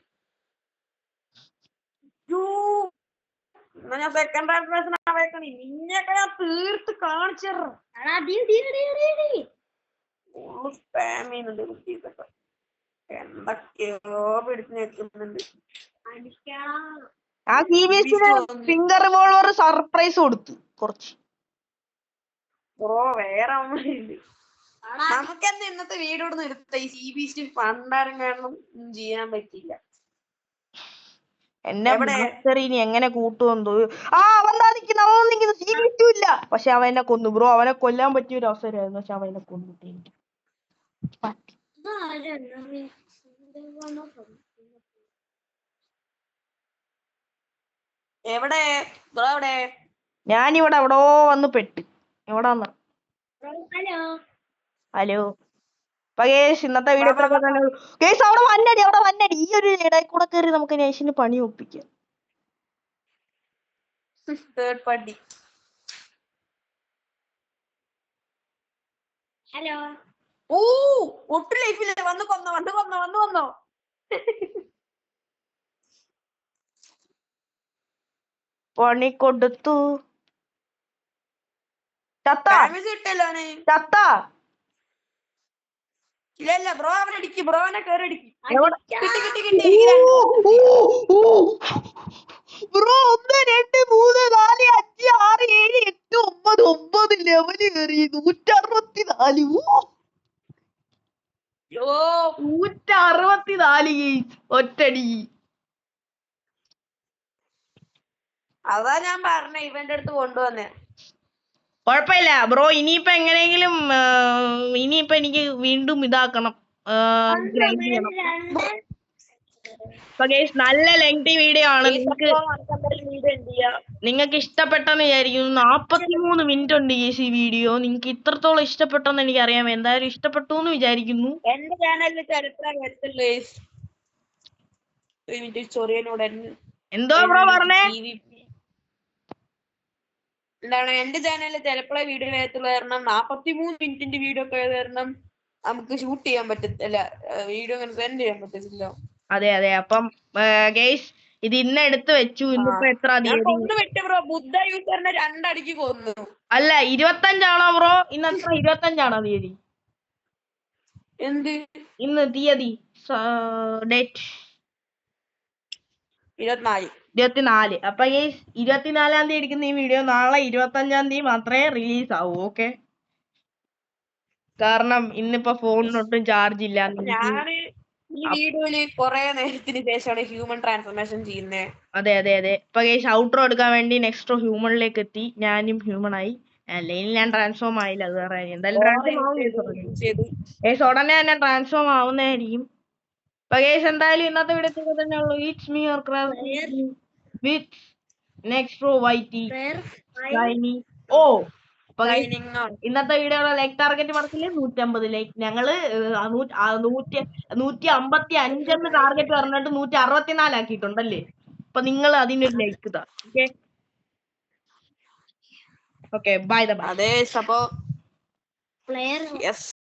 ഞാൻ സെക്കൻഡ് ട്രാൻസ്ഫോർമേഷൻ ആവേക്കണി. നിന്നെയൊക്കെ ഞാൻ തീർത്ത് കാണിച്ചു. എന്തൊക്കെയോ പിടിച്ചു നിൽക്കുന്നുണ്ട്. ആ ഫിംഗർ റിവോൾവർ സർപ്രൈസ് കൊടുത്തു കുറച്ച്. ബ്രോ വേറെ ഒന്നുമില്ല. നമുക്കെന്താ ഇന്നത്തെ വീഡിയോ നിർത്ത. ഈ സി ബി സി പണ്ടാരം കാരണം ചെയ്യാൻ പറ്റില്ല. എന്നെ ഇനി എങ്ങനെ കൂട്ടുമെന്തോ. അവൻ നിൽക്കുന്നു. സി ബി സി ഇല്ല. പക്ഷെ അവൻ എന്നെ കൊന്നു ബ്രോ. അവനെ കൊല്ലാൻ പറ്റിയ ഒരു അവസരമായിരുന്നു. പക്ഷെ അവൻ എന്നെ കൊന്നിട്ട് എനിക്ക് എവിടെ ബ്രോ? എവിടെ? ഞാനിവിടെ എവിടോ വന്ന് പെട്ട്. എവിടാന്ന്? ഹലോ ഇന്നത്തെ വീഡിയോ അവിടെ വന്നടി. ഈ ഒരു ഇടയിൽ കൂടെ കയറി നമുക്ക് നേഷിന് പണി ഒപ്പിക്കാം. ഹലോ. ഒട്ടും ലൈഫില്ല. വന്ന് കൊന്നോ. പണി കൊടുത്തു. ചത്ത ഇല്ല ബ്രോ. അവനടിക്ക്. ബ്രോ അവനെ കേറി അടിക്ക്. ബ്രോ 1 2 3 4 5 6 7 8 9 ലെവല് കയറി. 164. 164 ഒറ്റടി. അതാ ഞാൻ പറഞ്ഞ ഇവന്റെ അടുത്ത് കൊണ്ടുവന്നേ. കൊഴപ്പില്ല ബ്രോ. ഇനിയിപ്പൊ എങ്ങനെയെങ്കിലും ഇനിയിപ്പൊ എനിക്ക് വീണ്ടും ഇതാക്കണം. ഗ്രൈൻഡ് ചെയ്യണം. നല്ല ലെങ്തി വീഡിയോ ആണ്. നിങ്ങൾക്ക് ഇഷ്ടപ്പെട്ടെന്ന് വിചാരിക്കുന്നു. 43 മിനിറ്റ് ഉണ്ട് ഈ വീഡിയോ. നിങ്ങൾക്ക് ഇത്രത്തോളം ഇഷ്ടപ്പെട്ടെന്ന് എനിക്കറിയാം. എന്തായാലും ഇഷ്ടപ്പെട്ടു എന്ന് വിചാരിക്കുന്നു. എന്റെ ചാനലിൽ എന്തോ ബ്രോ പറഞ്ഞേ? എന്താണ് എന്റെ ചാനലിൽ ചിലപ്പോഴേ വീഡിയോ വരത്തുള്ള കാരണം 43 മിനിറ്റിന്റെ വീഡിയോ ഒക്കെ കാരണം നമുക്ക് ഷൂട്ട് ചെയ്യാൻ പറ്റത്തില്ല. വീഡിയോ സെൻഡ് ചെയ്യാൻ പറ്റത്തില്ല. അതെ. അപ്പം ഗൈസ് ഇത് ഇന്ന് എടുത്ത് വെച്ചു. ഇന്നിപ്പോ എത്ര തീയതി? ബ്രോ ബുദ്ധ യൂസറിനെ 2 അടിക്ക് കൊന്നു. അല്ല 25 ബ്രോ. ഇന്ന് എത്ര? 25 തീയതി. എന്ത് ഇന്ന് തീയതി? ഡേറ്റ് 24. 24. അപ്പൊ ഈ 24-ാം തീയതി എടുക്കുന്ന ഈ വീഡിയോ നാളെ 25-ാം തീയതി മാത്രമേ റിലീസ് ആവൂ. ഓക്കെ, കാരണം ഇന്നിപ്പോ ഫോണിനൊട്ടും ചാർജ് ഇല്ല. ഞാന് ഈ വീഡിയോയില് കൊറേ നേരത്തിന് ശേഷമാണ് ഹ്യൂമൻ ട്രാൻസ്ഫോർമേഷൻ ചെയ്യുന്നത്. അതെ. ഇപ്പൊ ഔട്ട്രോ എടുക്കാൻ വേണ്ടി നെക്സ്റ്റ് ഹ്യൂമണിലേക്ക് എത്തി. ഞാനും ഹ്യൂമൺ ആയി. അല്ലെങ്കിൽ ഞാൻ ട്രാൻസ്ഫോം ആയില്ല. അത് വേറെ കാര്യം. എന്തായാലും ട്രാൻസ്ഫോം ആവും. ഉടനെ തന്നെ ട്രാൻസ്ഫോം ആവുന്നതായിരിക്കും. അപ്പൊ ഗൈസ് എന്തായാലും ഇന്നത്തെ വീഡിയോ തന്നെ ഉള്ളൂ. It's me your with next pro വൈറ്റി ഷൈനി. അപ്പൊ ഇന്നത്തെ വീഡിയോയുടെ ലൈക്ക് ടാർഗറ്റ് പറഞ്ഞില്ലേ 150 ലൈക്ക്. ഞങ്ങള് 155 ടാർഗറ്റ് പറഞ്ഞിട്ട് 164 ആക്കിയിട്ടുണ്ടല്ലേ. അപ്പൊ നിങ്ങൾ അതിനൊരു ലൈക്ക് ഇതാ. Okay bye. അതെ, അപ്പൊ